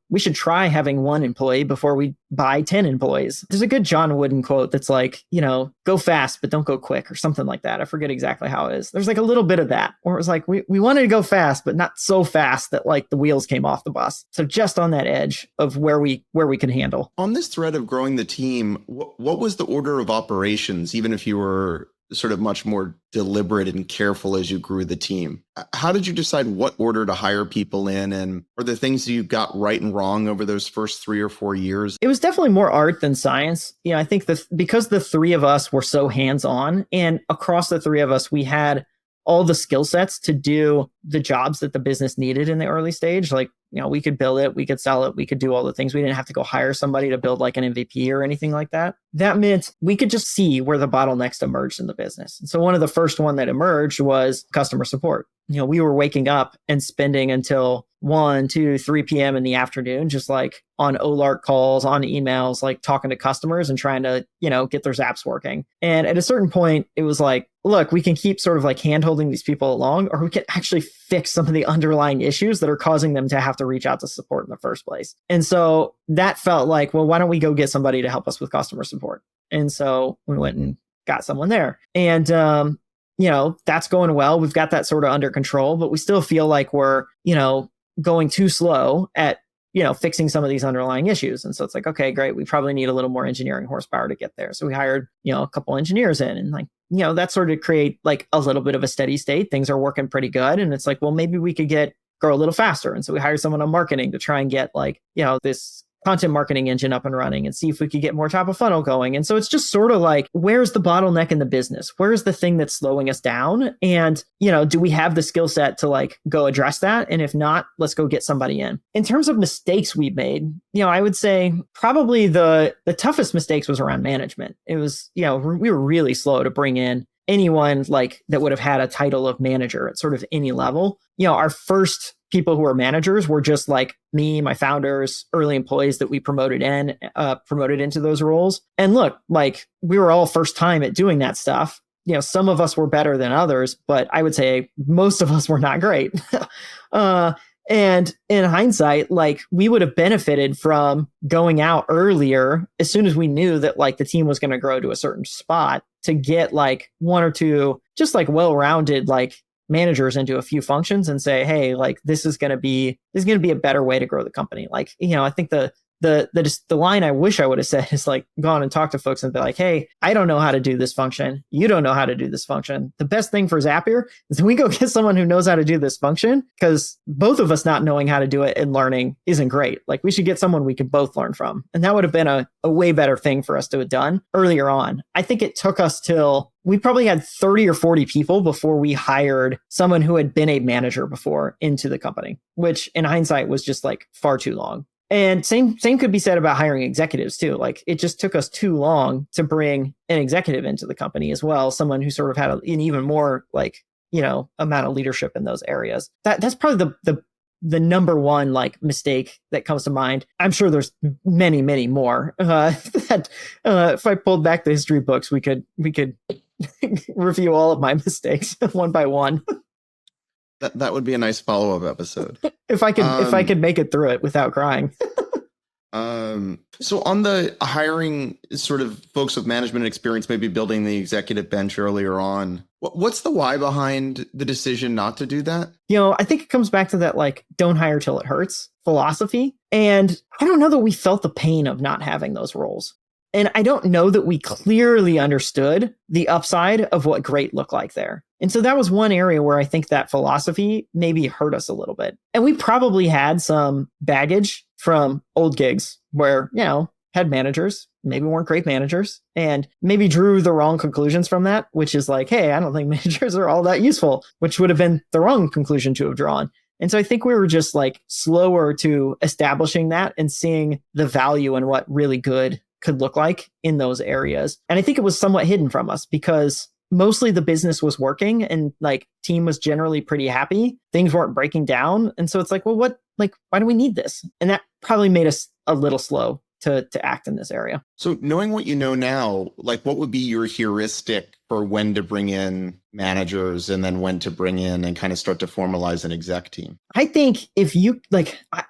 Speaker 1: we should try having 1 employee before we buy 10 employees. There's a good John Wooden quote that's like, go fast, but don't go quick or something like that. I forget exactly how it is. There's like a little bit of that where it was like, we wanted to go fast, but not so fast that like the wheels came off the bus. So just on that edge of where we could handle.
Speaker 2: On this thread of growing the team, what was the order of operations, even if you were sort of much more deliberate and careful as you grew the team? How did you decide what order to hire people in? And are there things that you got right and wrong over those first 3 or 4 years?
Speaker 1: It was definitely more art than science. I think because the 3 of us were so hands-on, and across the 3 of us, we had all the skill sets to do the jobs that the business needed in the early stage. Like, we could build it, we could sell it, we could do all the things. We didn't have to go hire somebody to build like an MVP or anything like that. That meant we could just see where the bottlenecks emerged in the business. And so one of the first one that emerged was customer support. We were waking up and spending until 1, 2, 3 p.m. in the afternoon, just like on OLARC calls, on emails, like talking to customers and trying to, get their Zaps working. And at a certain point, it was like, look, we can keep sort of like hand-holding these people along, or we can actually fix some of the underlying issues that are causing them to have to reach out to support in the first place. And so that felt like, well, why don't we go get somebody to help us with customer support? And so we went and got someone there. And, that's going well. We've got that sort of under control, but we still feel like we're, going too slow at, fixing some of these underlying issues. And so it's like, okay, great. We probably need a little more engineering horsepower to get there. So we hired, a couple engineers in, and like, that sort of create like a little bit of a steady state. Things are working pretty good. And it's like, well, maybe we could grow a little faster. And so we hired someone on marketing to try and get like, this content marketing engine up and running and see if we could get more top of funnel going. And so it's just sort of like, where's the bottleneck in the business? Where's the thing that's slowing us down? And, do we have the skill set to like go address that? And if not, let's go get somebody in. In terms of mistakes we made, I would say probably the toughest mistakes was around management. It was, we were really slow to bring in anyone like that would have had a title of manager at sort of any level. Our first people who were managers were just like me, my founders, early employees that we promoted into those roles. And look, like we were all first time at doing that stuff. Some of us were better than others, but I would say most of us were not great. And in hindsight, like we would have benefited from going out earlier as soon as we knew that like the team was going to grow to a certain spot to get like one or two just like well-rounded like managers into a few functions and say, hey, like this is going to be a better way to grow the company. Like, I think the line I wish I would have said is like gone and talked to folks and be like, hey, I don't know how to do this function. You don't know how to do this function. The best thing for Zapier is we go get someone who knows how to do this function, because both of us not knowing how to do it and learning isn't great. Like we should get someone we could both learn from. And that would have been a way better thing for us to have done earlier on. I think it took us till we probably had 30 or 40 people before we hired someone who had been a manager before into the company, which in hindsight was just like far too long. And same could be said about hiring executives too. Like it just took us too long to bring an executive into the company as well. Someone who sort of had an even more like, amount of leadership in those areas. That's probably the number one like mistake that comes to mind. I'm sure there's many, many more that if I pulled back the history books, we could review all of my mistakes one by one.
Speaker 2: That would be a nice follow-up episode.
Speaker 1: If I could make it through it without crying.
Speaker 2: So on the hiring sort of folks with management experience, maybe building the executive bench earlier on, what's the why behind the decision not to do that?
Speaker 1: I think it comes back to that, like, don't hire till it hurts philosophy. And I don't know that we felt the pain of not having those roles. And I don't know that we clearly understood the upside of what great looked like there. And so that was one area where I think that philosophy maybe hurt us a little bit. And we probably had some baggage from old gigs where, had managers, maybe weren't great managers, and maybe drew the wrong conclusions from that, which is like, hey, I don't think managers are all that useful, which would have been the wrong conclusion to have drawn. And so I think we were just like slower to establishing that and seeing the value in what really good could look like in those areas. And I think it was somewhat hidden from us because mostly the business was working and like team was generally pretty happy. Things weren't breaking down. And so it's like, well, why do we need this? And that probably made us a little slow to act in this area.
Speaker 2: So knowing what you know now, like what would be your heuristic for when to bring in managers and then when to bring in and kind of start to formalize an exec team?
Speaker 1: I think if you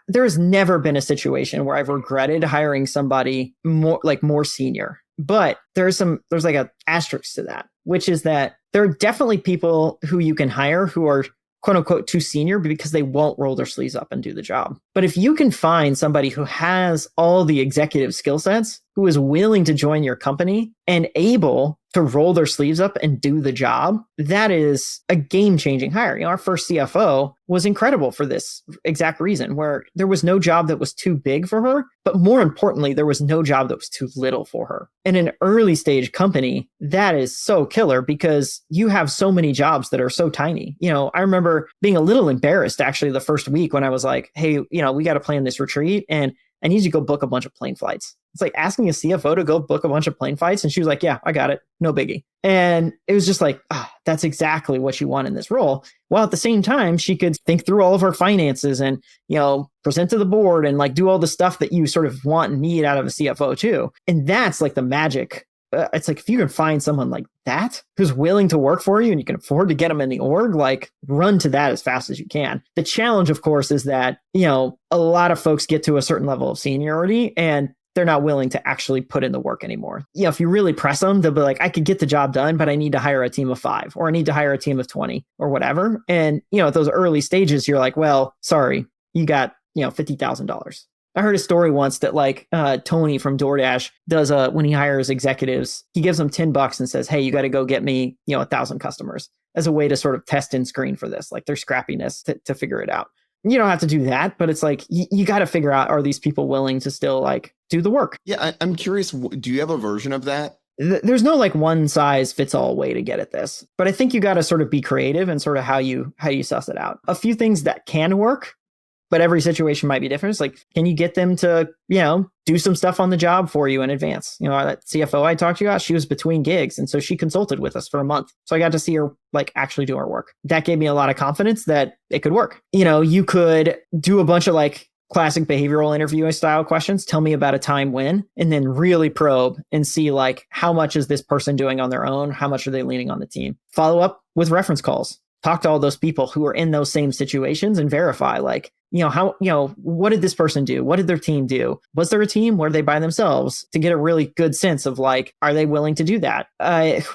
Speaker 1: there's never been a situation where I've regretted hiring somebody more senior, but there's like an asterisk to that, which is that there are definitely people who you can hire who are quote unquote too senior because they won't roll their sleeves up and do the job. But if you can find somebody who has all the executive skill sets, who is willing to join your company and able to roll their sleeves up and do the job, that is a game-changing hire. Our first CFO was incredible for this exact reason, where there was no job that was too big for her, but more importantly, there was no job that was too little for her. In an early stage company, that is so killer because you have so many jobs that are so tiny. I remember being a little embarrassed actually the first week when I was like, hey, we got to plan this retreat and I need you to go book a bunch of plane flights. It's like asking a CFO to go book a bunch of plane flights. And she was like, yeah, I got it. No biggie. And it was just like, that's exactly what you want in this role. While at the same time, she could think through all of her finances and, present to the board and like do all the stuff that you sort of want and need out of a CFO too. And that's like the magic. It's like if you can find someone like that who's willing to work for you and you can afford to get them in the org, like run to that as fast as you can. The challenge, of course, is that, a lot of folks get to a certain level of seniority and they're not willing to actually put in the work anymore. If you really press them, they'll be like, I could get the job done, but I need to hire a team of 5 or I need to hire a team of 20 or whatever. And, at those early stages, you're like, well, sorry, you got, $50,000. I heard a story once that like Tony from DoorDash does when he hires executives, he gives them $10 and says, hey, you got to go get me, 1,000 customers as a way to sort of test and screen for this, like their scrappiness to figure it out. You don't have to do that, but it's like, you got to figure out, are these people willing to still like do the work?
Speaker 2: Yeah, I'm curious, do you have a version of that?
Speaker 1: There's no like one size fits all way to get at this, but I think you got to sort of be creative and sort of how you suss it out. A few things that can work but every situation might be different. It's like, can you get them to, do some stuff on the job for you in advance? That CFO I talked to you about, she was between gigs. And so she consulted with us for a month. So I got to see her like actually do her work. That gave me a lot of confidence that it could work. You could do a bunch of like classic behavioral interviewing style questions. Tell me about a time when, and then really probe and see like, how much is this person doing on their own? How much are they leaning on the team? Follow up with reference calls. Talk to all those people who are in those same situations and verify like, what did this person do? What did their team do? Was there a team? Were they by themselves? To get a really good sense of like, are they willing to do that?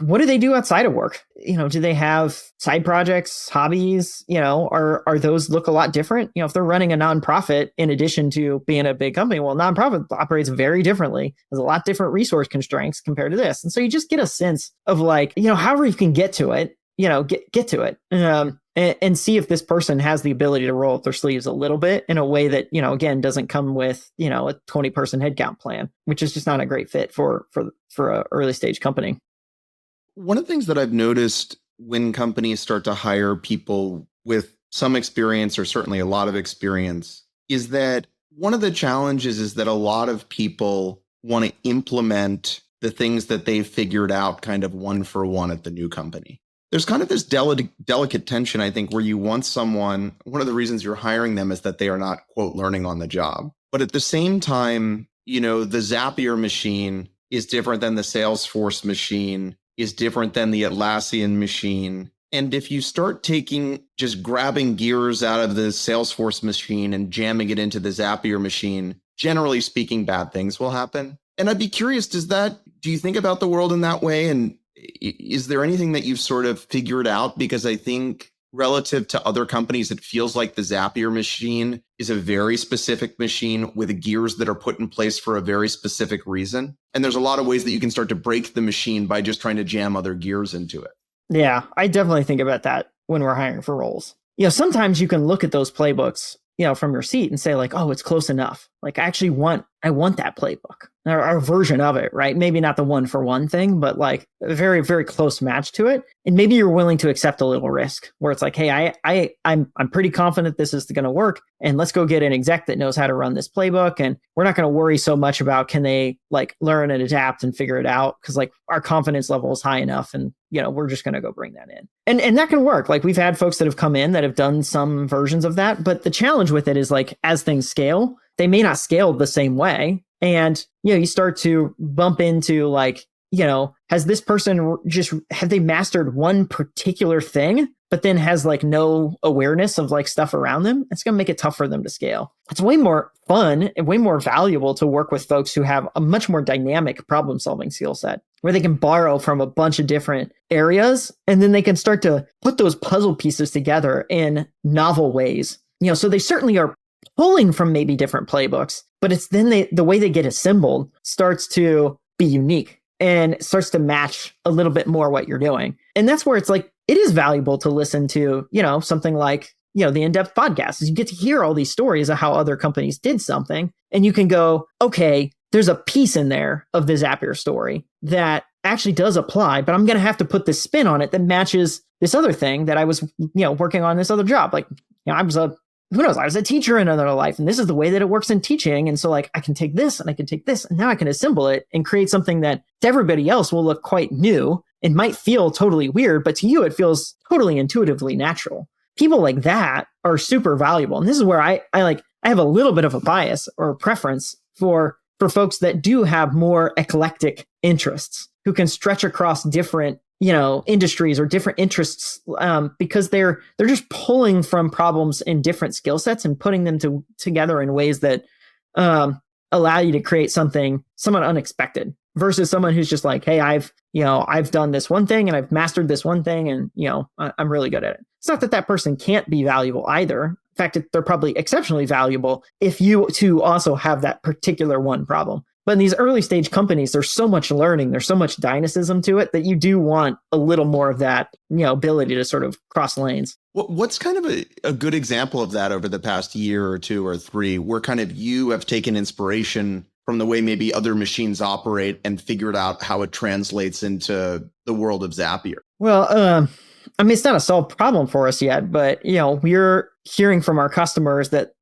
Speaker 1: What do they do outside of work? Do they have side projects, hobbies? Are those look a lot different? If they're running a nonprofit in addition to being a big company, well, nonprofit operates very differently. There's a lot different resource constraints compared to this. And so you just get a sense of like, however you can get to it, get to it and see if this person has the ability to roll up their sleeves a little bit in a way that, again, doesn't come with, a 20-person headcount plan, which is just not a great fit for a early stage company.
Speaker 2: One of the things that I've noticed when companies start to hire people with some experience or certainly a lot of experience is that one of the challenges is that a lot of people want to implement the things that they've figured out kind of one for one at the new company. There's kind of this delicate tension, I think, where you want someone, one of the reasons you're hiring them is that they are not, quote, learning on the job. But at the same time, the Zapier machine is different than the Salesforce machine, is different than the Atlassian machine. And if you start just grabbing gears out of the Salesforce machine and jamming it into the Zapier machine, generally speaking, bad things will happen. And I'd be curious, do you think about the world in that way? And is there anything that you've sort of figured out? Because I think relative to other companies, it feels like the Zapier machine is a very specific machine with gears that are put in place for a very specific reason. And there's a lot of ways that you can start to break the machine by just trying to jam other gears into it. Yeah,
Speaker 1: I definitely think about that when we're hiring for roles. Sometimes you can look at those playbooks, from your seat and say like, oh, it's close enough. Like I want that playbook or a version of it, right? Maybe not the one for one thing, but like a very, very close match to it. And maybe you're willing to accept a little risk where it's like, hey, I'm pretty confident this is going to work. And let's go get an exec that knows how to run this playbook. And we're not going to worry so much about can they like learn and adapt and figure it out? Because like our confidence level is high enough and, we're just going to go bring that in. And that can work. Like we've had folks that have come in that have done some versions of that. But the challenge with it is like, as things scale, they may not scale the same way. And, you start to bump into like, has this person have they mastered one particular thing, but then has like no awareness of like stuff around them? It's going to make it tough for them to scale. It's way more fun and way more valuable to work with folks who have a much more dynamic problem solving skill set where they can borrow from a bunch of different areas. And then they can start to put those puzzle pieces together in novel ways. So they certainly are pulling from maybe different playbooks, but it's then the way they get assembled starts to be unique and starts to match a little bit more what you're doing. And that's where it's like, it is valuable to listen to, something like, the in-depth podcast. You get to hear all these stories of how other companies did something. And you can go, okay, there's a piece in there of the Zapier story that actually does apply, but I'm going to have to put this spin on it that matches this other thing that I was, working on this other job. Like, I was a teacher in another life, and this is the way that it works in teaching. And so like, I can take this and I can take this, and now I can assemble it and create something that to everybody else will look quite new. It might feel totally weird, but to you, it feels totally intuitively natural. People like that are super valuable. And this is where I have a little bit of a bias or preference for folks that do have more eclectic interests who can stretch across different industries or different interests, because they're just pulling from problems in different skill sets and putting them together in ways that allow you to create something somewhat unexpected versus someone who's just like, hey, I've done this one thing and I've mastered this one thing and, I'm really good at it. It's not that that person can't be valuable either. In fact, they're probably exceptionally valuable if you too also have that particular one problem. But in these early stage companies, there's so much learning, there's so much dynamism to it that you do want a little more of that, ability to sort of cross lanes.
Speaker 2: What's kind of a good example of that over the past year or two or three, where kind of you have taken inspiration from the way maybe other machines operate and figured out how it translates into the world of Zapier?
Speaker 1: Well, it's not a solved problem for us yet, but we're hearing from our customers that,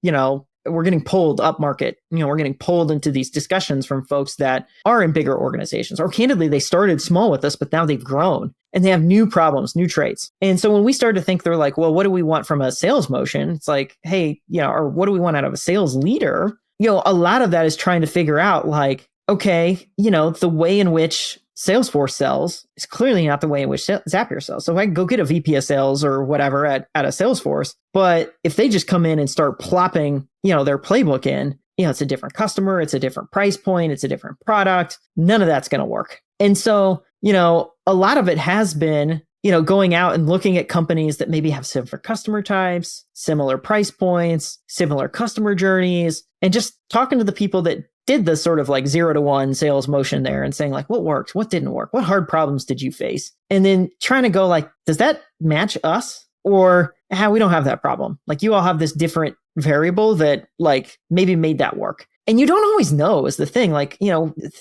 Speaker 1: we're getting pulled up market. We're getting pulled into these discussions from folks that are in bigger organizations, or candidly, they started small with us, but now they've grown and they have new problems, new traits. And so when we started to think, they're like, well, what do we want from a sales motion? It's like, hey, or what do we want out of a sales leader? A lot of that is trying to figure out like, okay, the way in which Salesforce sells is clearly not the way in which Zapier sells. So I can go get a VP of sales or whatever at a Salesforce, but if they just come in and start plopping, their playbook in, it's a different customer, it's a different price point, it's a different product. None of that's going to work. And so, a lot of it has been, going out and looking at companies that maybe have similar customer types, similar price points, similar customer journeys, and just talking to the people that did the sort of like 0 to 1 sales motion there and saying like, what worked? What didn't work? What hard problems did you face? And then trying to go like, does that match us? Or we don't have that problem. Like you all have this different variable that like maybe made that work. And you don't always know is the thing. Like,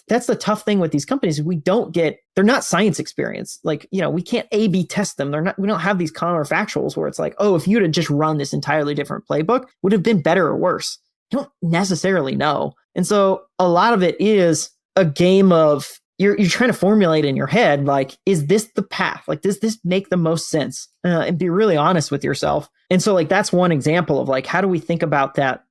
Speaker 1: that's the tough thing with these companies. They're not science experience. Like, we can't A/B test them. We don't have these counterfactuals where it's like, oh, if you'd have just run this entirely different playbook, would have been better or worse. You don't necessarily know. And so a lot of it is a game of you're trying to formulate in your head, like, is this the path? Like, does this make the most sense? And be really honest with yourself. And so like, that's one example of like, how do we think about that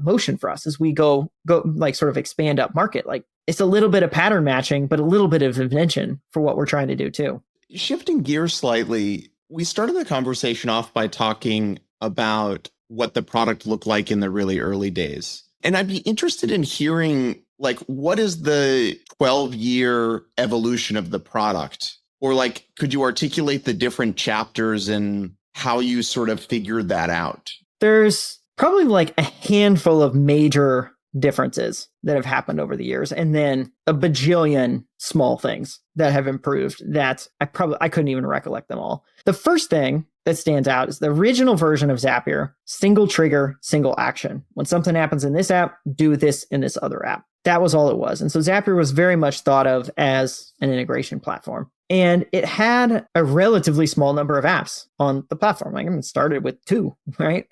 Speaker 1: motion for us as we go like sort of expand up market? Like it's a little bit of pattern matching, but a little bit of invention for what we're trying to do too.
Speaker 2: Shifting gears slightly, we started the conversation off by talking about what the product looked like in the really early days. And I'd be interested in hearing, like, what is the 12-year evolution of the product? Or like, could you articulate the different chapters and how you sort of figured that out?
Speaker 1: There's probably like a handful of major differences that have happened over the years, and then a bajillion small things that have improved that I couldn't even recollect them all. The first thing that stands out is the original version of Zapier, single trigger, single action. When something happens in this app, do this in this other app. That was all it was. And so Zapier was very much thought of as an integration platform. And it had a relatively small number of apps on the platform. Like, it started with 2, right?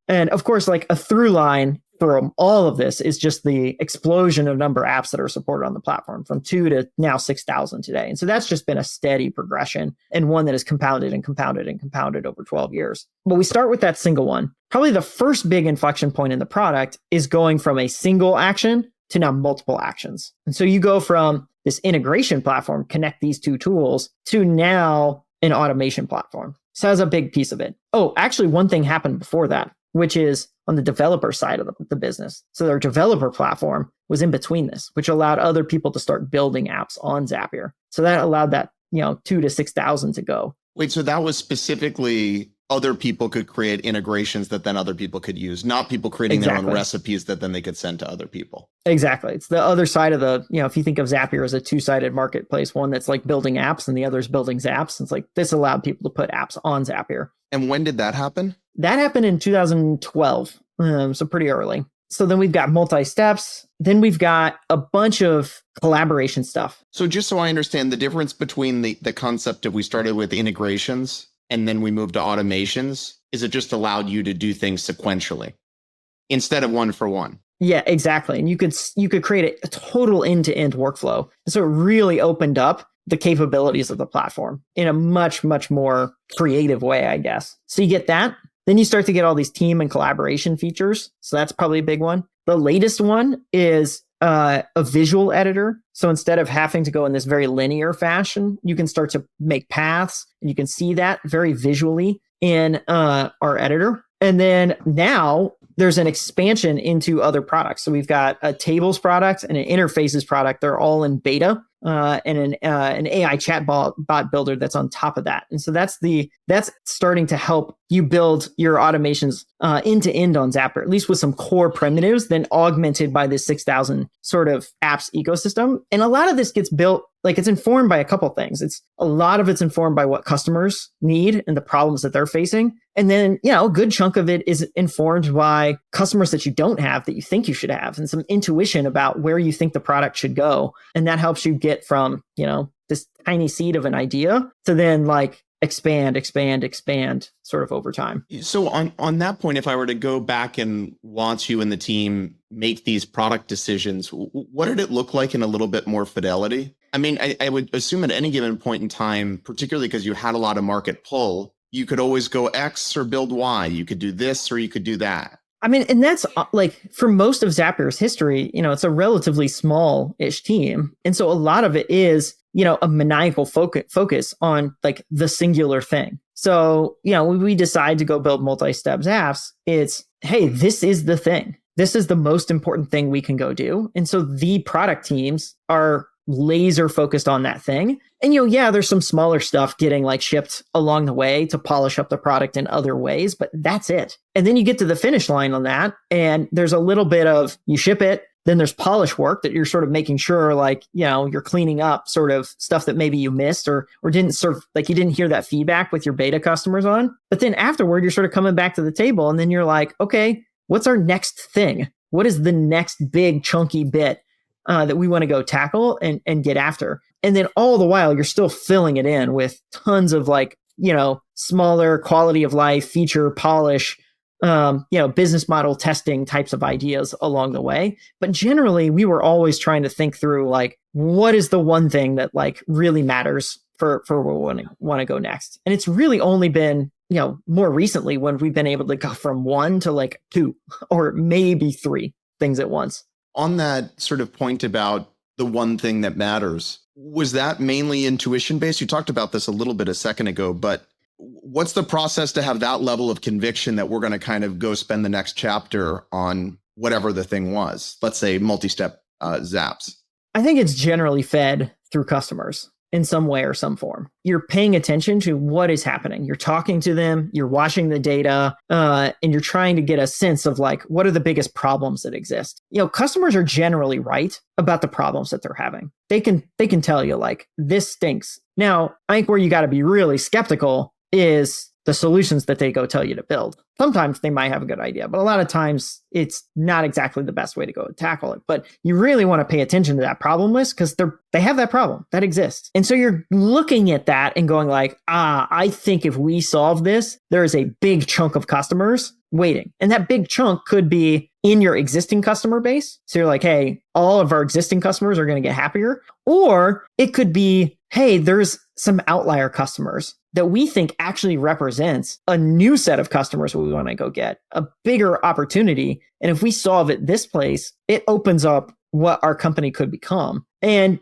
Speaker 1: And of course, like a through line from all of this is just the explosion of number of apps that are supported on the platform, from 2 to now 6,000 today. And so that's just been a steady progression, and one that has compounded and compounded and compounded over 12 years. But we start with that single one. Probably the first big inflection point in the product is going from a single action to now multiple actions. And so you go from this integration platform, connect these 2 tools, to now an automation platform. So that's a big piece of it. Oh, actually, one thing happened before that, which is on the developer side of the business. So their developer platform was in between this, which allowed other people to start building apps on Zapier. So that allowed that, 2 to 6,000 to go.
Speaker 2: Wait, so that was specifically other people could create integrations that then other people could use, not people creating their own recipes that then they could send to other people.
Speaker 1: Exactly. It's the other side of the, if you think of Zapier as a 2-sided marketplace, one that's like building apps and the other's building Zaps. It's like this allowed people to put apps on Zapier.
Speaker 2: And when did that happen?
Speaker 1: That happened in 2012, so pretty early. So then we've got multi-steps. Then we've got a bunch of collaboration stuff.
Speaker 2: So just so I understand the difference between the concept of we started with integrations and then we moved to automations, is it just allowed you to do things sequentially instead of one for one?
Speaker 1: Yeah, exactly. And you could create a total end-to-end workflow. And so it really opened up the capabilities of the platform in a much, much more creative way, I guess. So you get that. Then you start to get all these team and collaboration features. So that's probably a big one. The latest one is a visual editor. So instead of having to go in this very linear fashion, you can start to make paths, and you can see that very visually in our editor. And then now there's an expansion into other products. So we've got a tables product and an interfaces product. They're all in beta, and an AI chatbot builder that's on top of that. And so that's starting to help you build your automations end to end on Zapier, at least with some core primitives, then augmented by this 6,000 sort of apps ecosystem. And a lot of this gets built, like, it's informed by a couple things. A lot of it's informed by what customers need and the problems that they're facing. And then, a good chunk of it is informed by customers that you don't have that you think you should have, and some intuition about where you think the product should go. And that helps you get from, this tiny seed of an idea to then like expand sort of over time.
Speaker 2: So on that point, if I were to go back and watch you and the team make these product decisions, what did it look like in a little bit more fidelity? I mean, I would assume at any given point in time, particularly because you had a lot of market pull, you could always go X or build Y. You could do this or you could do that.
Speaker 1: I mean, and that's like for most of Zapier's history, it's a relatively small-ish team. And so a lot of it is, a maniacal focus on like the singular thing. So, when we decide to go build multi-step Zaps, it's, hey, this is the thing. This is the most important thing we can go do. And so the product teams are laser focused on that thing. And, there's some smaller stuff getting like shipped along the way to polish up the product in other ways, but that's it. And then you get to the finish line on that. And there's a little bit of you ship it. Then there's polish work that you're sort of making sure like, you're cleaning up sort of stuff that maybe you missed or didn't serve, like you didn't hear that feedback with your beta customers on. But then afterward, you're sort of coming back to the table and then you're like, okay, what's our next thing? What is the next big chunky bit that we want to go tackle and get after? And then all the while, you're still filling it in with tons of like, smaller quality of life, feature polish, business model testing types of ideas along the way. But generally, we were always trying to think through like, what is the one thing that like really matters for where we want to go next? And it's really only been, more recently when we've been able to go from 1 to like 2 or maybe 3 things at once.
Speaker 2: On that sort of point about the one thing that matters, was that mainly intuition based? You talked about this a little bit a second ago, but what's the process to have that level of conviction that we're going to kind of go spend the next chapter on whatever the thing was? Let's say multi-step Zaps.
Speaker 1: I think it's generally fed through customers in some way or some form. You're paying attention to what is happening. You're talking to them, you're watching the data, and you're trying to get a sense of like, what are the biggest problems that exist? Customers are generally right about the problems that they're having. They can tell you like, this stinks. Now, I think where you got to be really skeptical is the solutions that they go tell you to build. Sometimes they might have a good idea, but a lot of times it's not exactly the best way to go tackle it. But you really want to pay attention to that problem list because they have that problem that exists. And so you're looking at that and going like, I think if we solve this, there is a big chunk of customers waiting. And that big chunk could be in your existing customer base. So you're like, hey, all of our existing customers are going to get happier. Or it could be, hey, there's some outlier customers that we think actually represents a new set of customers we want to go get, a bigger opportunity. And if we solve it this place, it opens up what our company could become. And,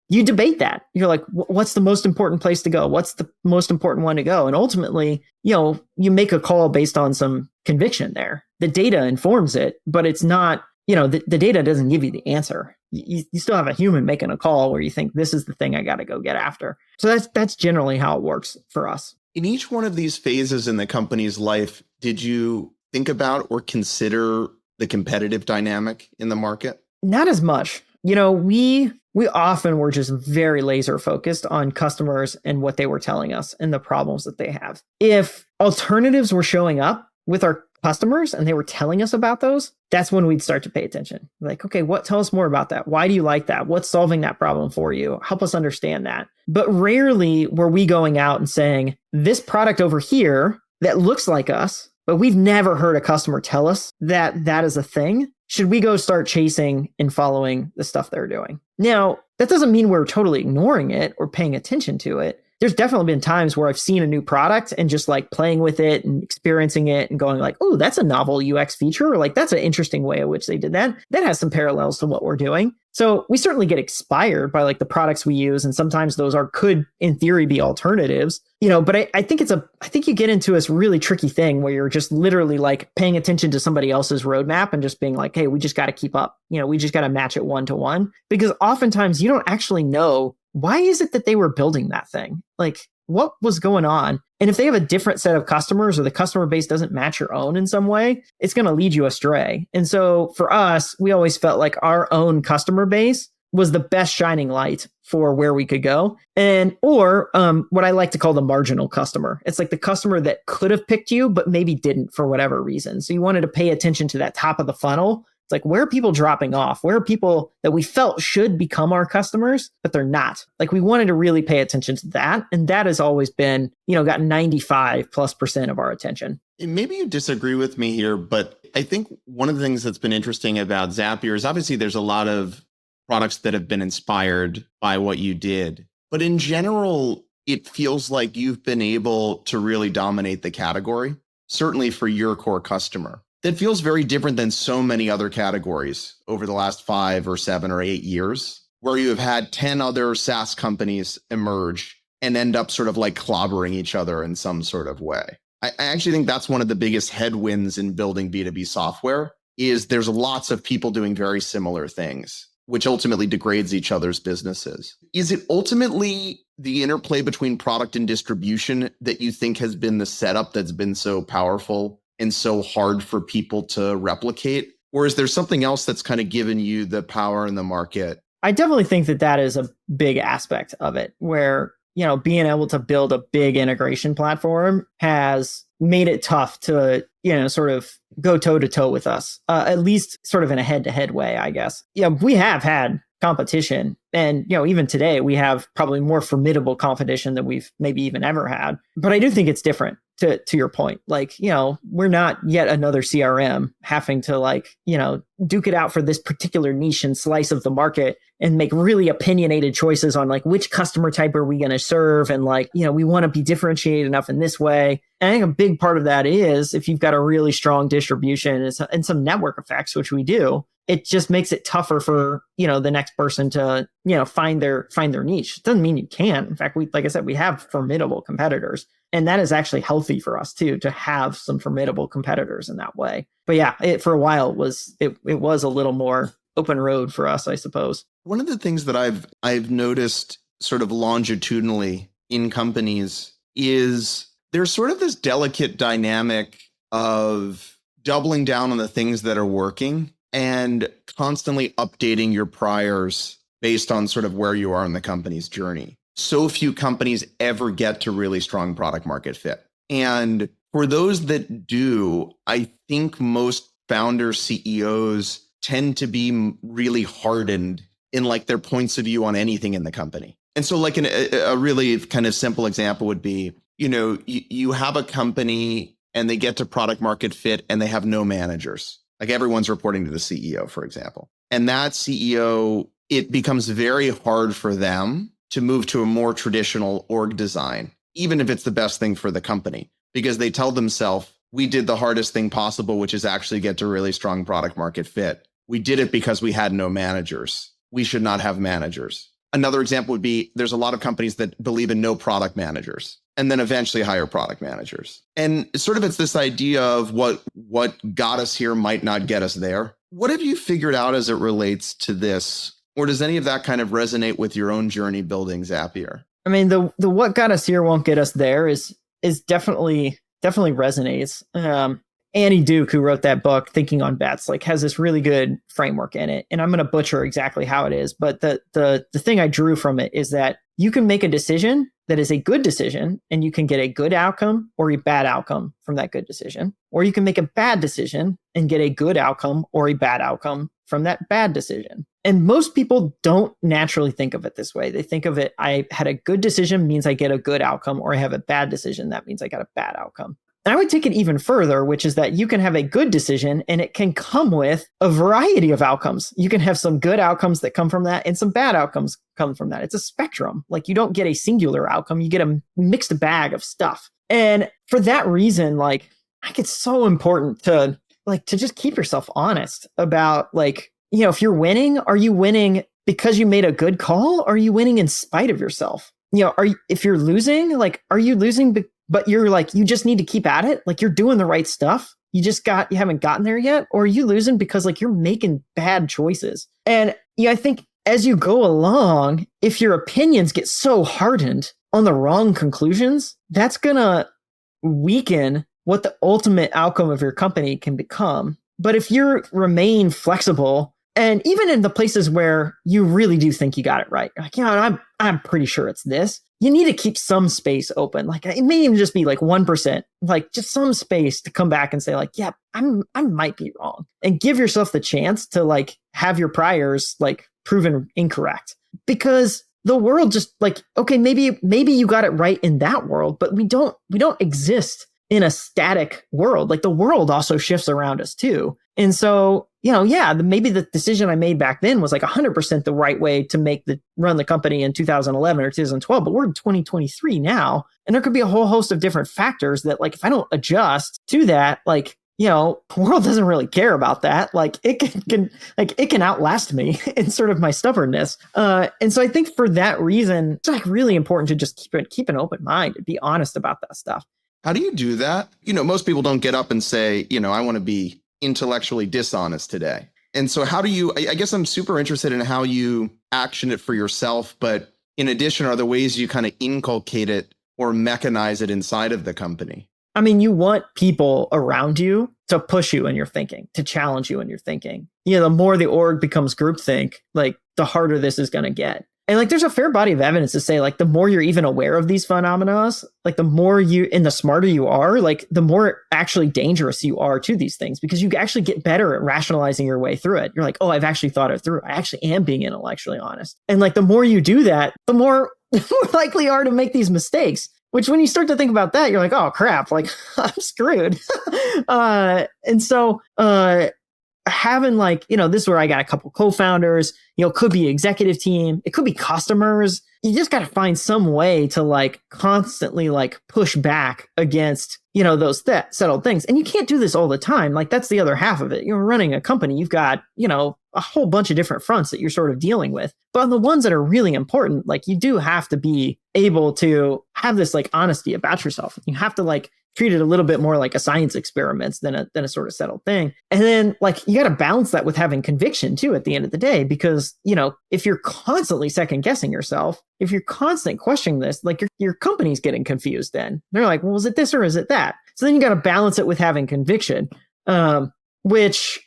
Speaker 1: you debate that. You're like, what's the most important place to go? What's the most important one to go? And ultimately, you make a call based on some conviction there. The data informs it, but it's not, the data doesn't give you the answer. You still have a human making a call where you think this is the thing I got to go get after. So that's generally how it works for us.
Speaker 2: In each one of these phases in the company's life, did you think about or consider the competitive dynamic in the market?
Speaker 1: Not as much. We often were just very laser focused on customers and what they were telling us and the problems that they have. If alternatives were showing up with our customers and they were telling us about those, that's when we'd start to pay attention. Like, okay, tell us more about that. Why do you like that? What's solving that problem for you? Help us understand that. But rarely were we going out and saying, this product over here that looks like us, but we've never heard a customer tell us that that is a thing. Should we go start chasing and following the stuff they're doing? Now, that doesn't mean we're totally ignoring it or paying attention to it. There's definitely been times where I've seen a new product and just like playing with it and experiencing it and going like, oh, that's a novel UX feature. Or like, that's an interesting way in which they did that. That has some parallels to what we're doing. So we certainly get inspired by like the products we use. And sometimes those could in theory be alternatives, but I think you get into this really tricky thing where you're just literally like paying attention to somebody else's roadmap and just being like, hey, we just got to keep up. We just got to match it 1-to-1 because oftentimes you don't actually know why is it that they were building that thing? Like what was going on? And if they have a different set of customers or the customer base doesn't match your own in some way, it's going to lead you astray. And so for us, we always felt like our own customer base was the best shining light for where we could go. Or what I like to call the marginal customer. It's like the customer that could have picked you, but maybe didn't for whatever reason. So you wanted to pay attention to that top of the funnel It's like, where are people dropping off? Where are people that we felt should become our customers, but they're not? Like, we wanted to really pay attention to that. And that has always been, got 95+% of our attention.
Speaker 2: Maybe you disagree with me here, but I think one of the things that's been interesting about Zapier is obviously there's a lot of products that have been inspired by what you did. But in general, it feels like you've been able to really dominate the category, certainly for your core customer. That feels very different than so many other categories over the last 5 or 7 or 8 years, where you have had 10 other SaaS companies emerge and end up sort of like clobbering each other in some sort of way. I actually think that's one of the biggest headwinds in building B2B software is there's lots of people doing very similar things, which ultimately degrades each other's businesses. Is it ultimately the interplay between product and distribution that you think has been the setup that's been so powerful and so hard for people to replicate? Or is there something else that's kind of given you the power in the market?
Speaker 1: I definitely think that is a big aspect of it, where being able to build a big integration platform has made it tough to, sort of go toe to toe with us, at least sort of in a head to head way, I guess. We have had competition. And, even today, we have probably more formidable competition than we've maybe even ever had. But I do think it's different to your point. Like, we're not yet another CRM having to duke it out for this particular niche and slice of the market and make really opinionated choices on which customer type are we going to serve. And we want to be differentiated enough in this way. And I think a big part of that is if you've got a really strong distribution and some network effects, which we do, it just makes it tougher for, the next person to, find their niche. It doesn't mean you can't. In fact, like I said, we have formidable competitors. And that is actually healthy for us too, to have some formidable competitors in that way. But yeah, for a while it was a little more open road for us, I suppose.
Speaker 2: One of the things that I've noticed sort of longitudinally in companies is there's sort of this delicate dynamic of doubling down on the things that are working and constantly updating your priors based on sort of where you are in the company's journey. So few companies ever get to really strong product market fit. And for those that do, I think most founders, CEOs tend to be really hardened in their points of view on anything in the company. And so a really kind of simple example would be, you have a company and they get to product market fit and they have no managers. Everyone's reporting to the CEO, for example. And that CEO, it becomes very hard for them to move to a more traditional org design, even if it's the best thing for the company, because they tell themselves, we did the hardest thing possible, which is actually get to really strong product market fit. We did it because we had no managers. We should not have managers. Another example would be there's a lot of companies that believe in no product managers and then eventually hire product managers. And sort of it's this idea of what got us here might not get us there. What have you figured out as it relates to this? Or does any of that kind of resonate with your own journey building Zapier?
Speaker 1: I mean, the what got us here won't get us there is definitely resonates. Annie Duke, who wrote that book, Thinking on Bets, has this really good framework in it. And I'm going to butcher exactly how it is. But the thing I drew from it is that you can make a decision that is a good decision and you can get a good outcome or a bad outcome from that good decision. Or you can make a bad decision and get a good outcome or a bad outcome from that bad decision. And most people don't naturally think of it this way. They think of it, I had a good decision means I get a good outcome, or I have a bad decision, that means I got a bad outcome. And I would take it even further, which is that you can have a good decision and it can come with a variety of outcomes. You can have some good outcomes that come from that and some bad outcomes come from that. It's a spectrum. You don't get a singular outcome, you get a mixed bag of stuff. And for that reason, I think it's so important to just keep yourself honest about if you're winning, are you winning because you made a good call? Or are you winning in spite of yourself? If you're losing, are you losing but you're you just need to keep at it? You're doing the right stuff. You haven't gotten there yet? Or are you losing because you're making bad choices? And I think as you go along, if your opinions get so hardened on the wrong conclusions, that's going to weaken what the ultimate outcome of your company can become. But if you remain flexible, and even in the places where you really do think you got it right, I'm pretty sure it's this. you need to keep some space open. Like it may even just be like 1%, like just some space to come back and say like, yeah, I might be wrong, and give yourself the chance to like have your priors like proven incorrect. Because the world just like, okay, maybe you got it right in that world, but we don't exist in a static world. Like the world also shifts around us too. And so, maybe the decision I made back then was like 100% the right way to run the company in 2011 or 2012, but we're in 2023 now. And there could be a whole host of different factors that like, if I don't adjust to that, like, the world doesn't really care about that. Like it can outlast me in sort of my stubbornness. And so I think for that reason, it's like really important to just keep an open mind and be honest about that stuff.
Speaker 2: How do you do that? Most people don't get up and say, I want to be intellectually dishonest today. And so how do you, I guess I'm super interested in how you action it for yourself, but in addition, are there ways you kind of inculcate it or mechanize it inside of the company?
Speaker 1: I mean, you want people around you to push you in your thinking, to challenge you in your thinking. The more the org becomes groupthink, like the harder this is going to get. And like, there's a fair body of evidence to say like, the more you're even aware of these phenomena, like the more and the smarter you are, like the more actually dangerous you are to these things, because you actually get better at rationalizing your way through it. You're like, oh, I've actually thought it through. I actually am being intellectually honest. And like, the more you do that, the more likely you are to make these mistakes. Which when you start to think about that, you're like, oh crap, like I'm screwed. And so having like, this is where I got a couple co-founders, could be executive team, it could be customers. You just got to find some way to like constantly like push back against, those settled things. And you can't do this all the time. Like that's the other half of it. You're running a company. You've got, a whole bunch of different fronts that you're sort of dealing with. But on the ones that are really important, like you do have to be able to have this like honesty about yourself. You have to like treat it a little bit more like a science experiment than a sort of settled thing. And then like, you got to balance that with having conviction too, at the end of the day, because, if you're constantly second guessing yourself, if you're constantly questioning this, like your company's getting confused then. They're like, well, is it this or is it that? So then you got to balance it with having conviction, which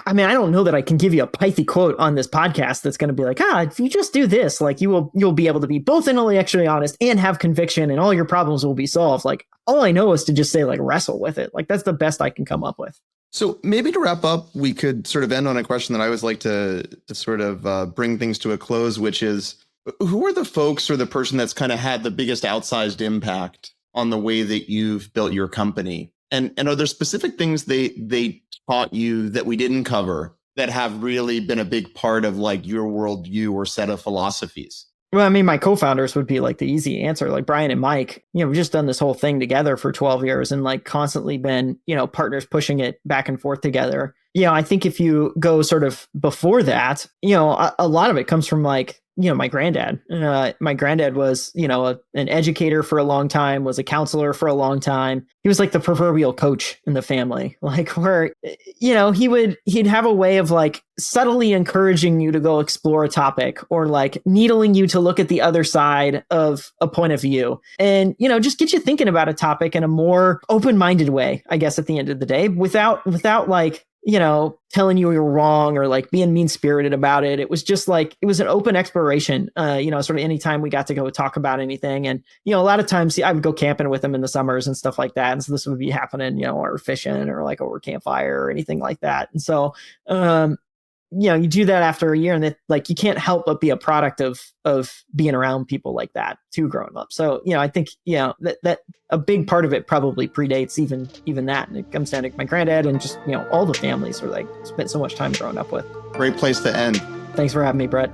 Speaker 1: I mean, I don't know that I can give you a pithy quote on this podcast that's going to be like, if you just do this, like you'll be able to be both intellectually honest and have conviction and all your problems will be solved. Like all I know is to just say like wrestle with it. Like that's the best I can come up with.
Speaker 2: So maybe to wrap up, we could sort of end on a question that I always like to sort of bring things to a close, which is who are the folks or the person that's kind of had the biggest outsized impact on the way that you've built your company? And are there specific things they taught you that we didn't cover that have really been a big part of like your worldview or set of philosophies?
Speaker 1: Well, I mean, my co-founders would be like the easy answer, like Brian and Mike. We've just done this whole thing together for 12 years and like constantly been, partners pushing it back and forth together. I think if you go sort of before that, a lot of it comes from like, my granddad. My granddad was, an educator for a long time, was a counselor for a long time. He was like the proverbial coach in the family, like where, he'd have a way of like subtly encouraging you to go explore a topic or like needling you to look at the other side of a point of view and, just get you thinking about a topic in a more open-minded way, I guess, at the end of the day, without like, telling you you're wrong or like being mean-spirited about it. It was just like, it was an open exploration, sort of anytime we got to go talk about anything. And, a lot of times I would go camping with him in the summers and stuff like that. And so this would be happening, or fishing or like over campfire or anything like that. And so, you do that after a year and that like, you can't help but be a product of being around people like that too, growing up. So, I think, that a big part of it probably predates even that. And it comes down to my granddad and just, all the families who like spent so much time growing up with.
Speaker 2: Great place to end.
Speaker 1: Thanks for having me, Brett.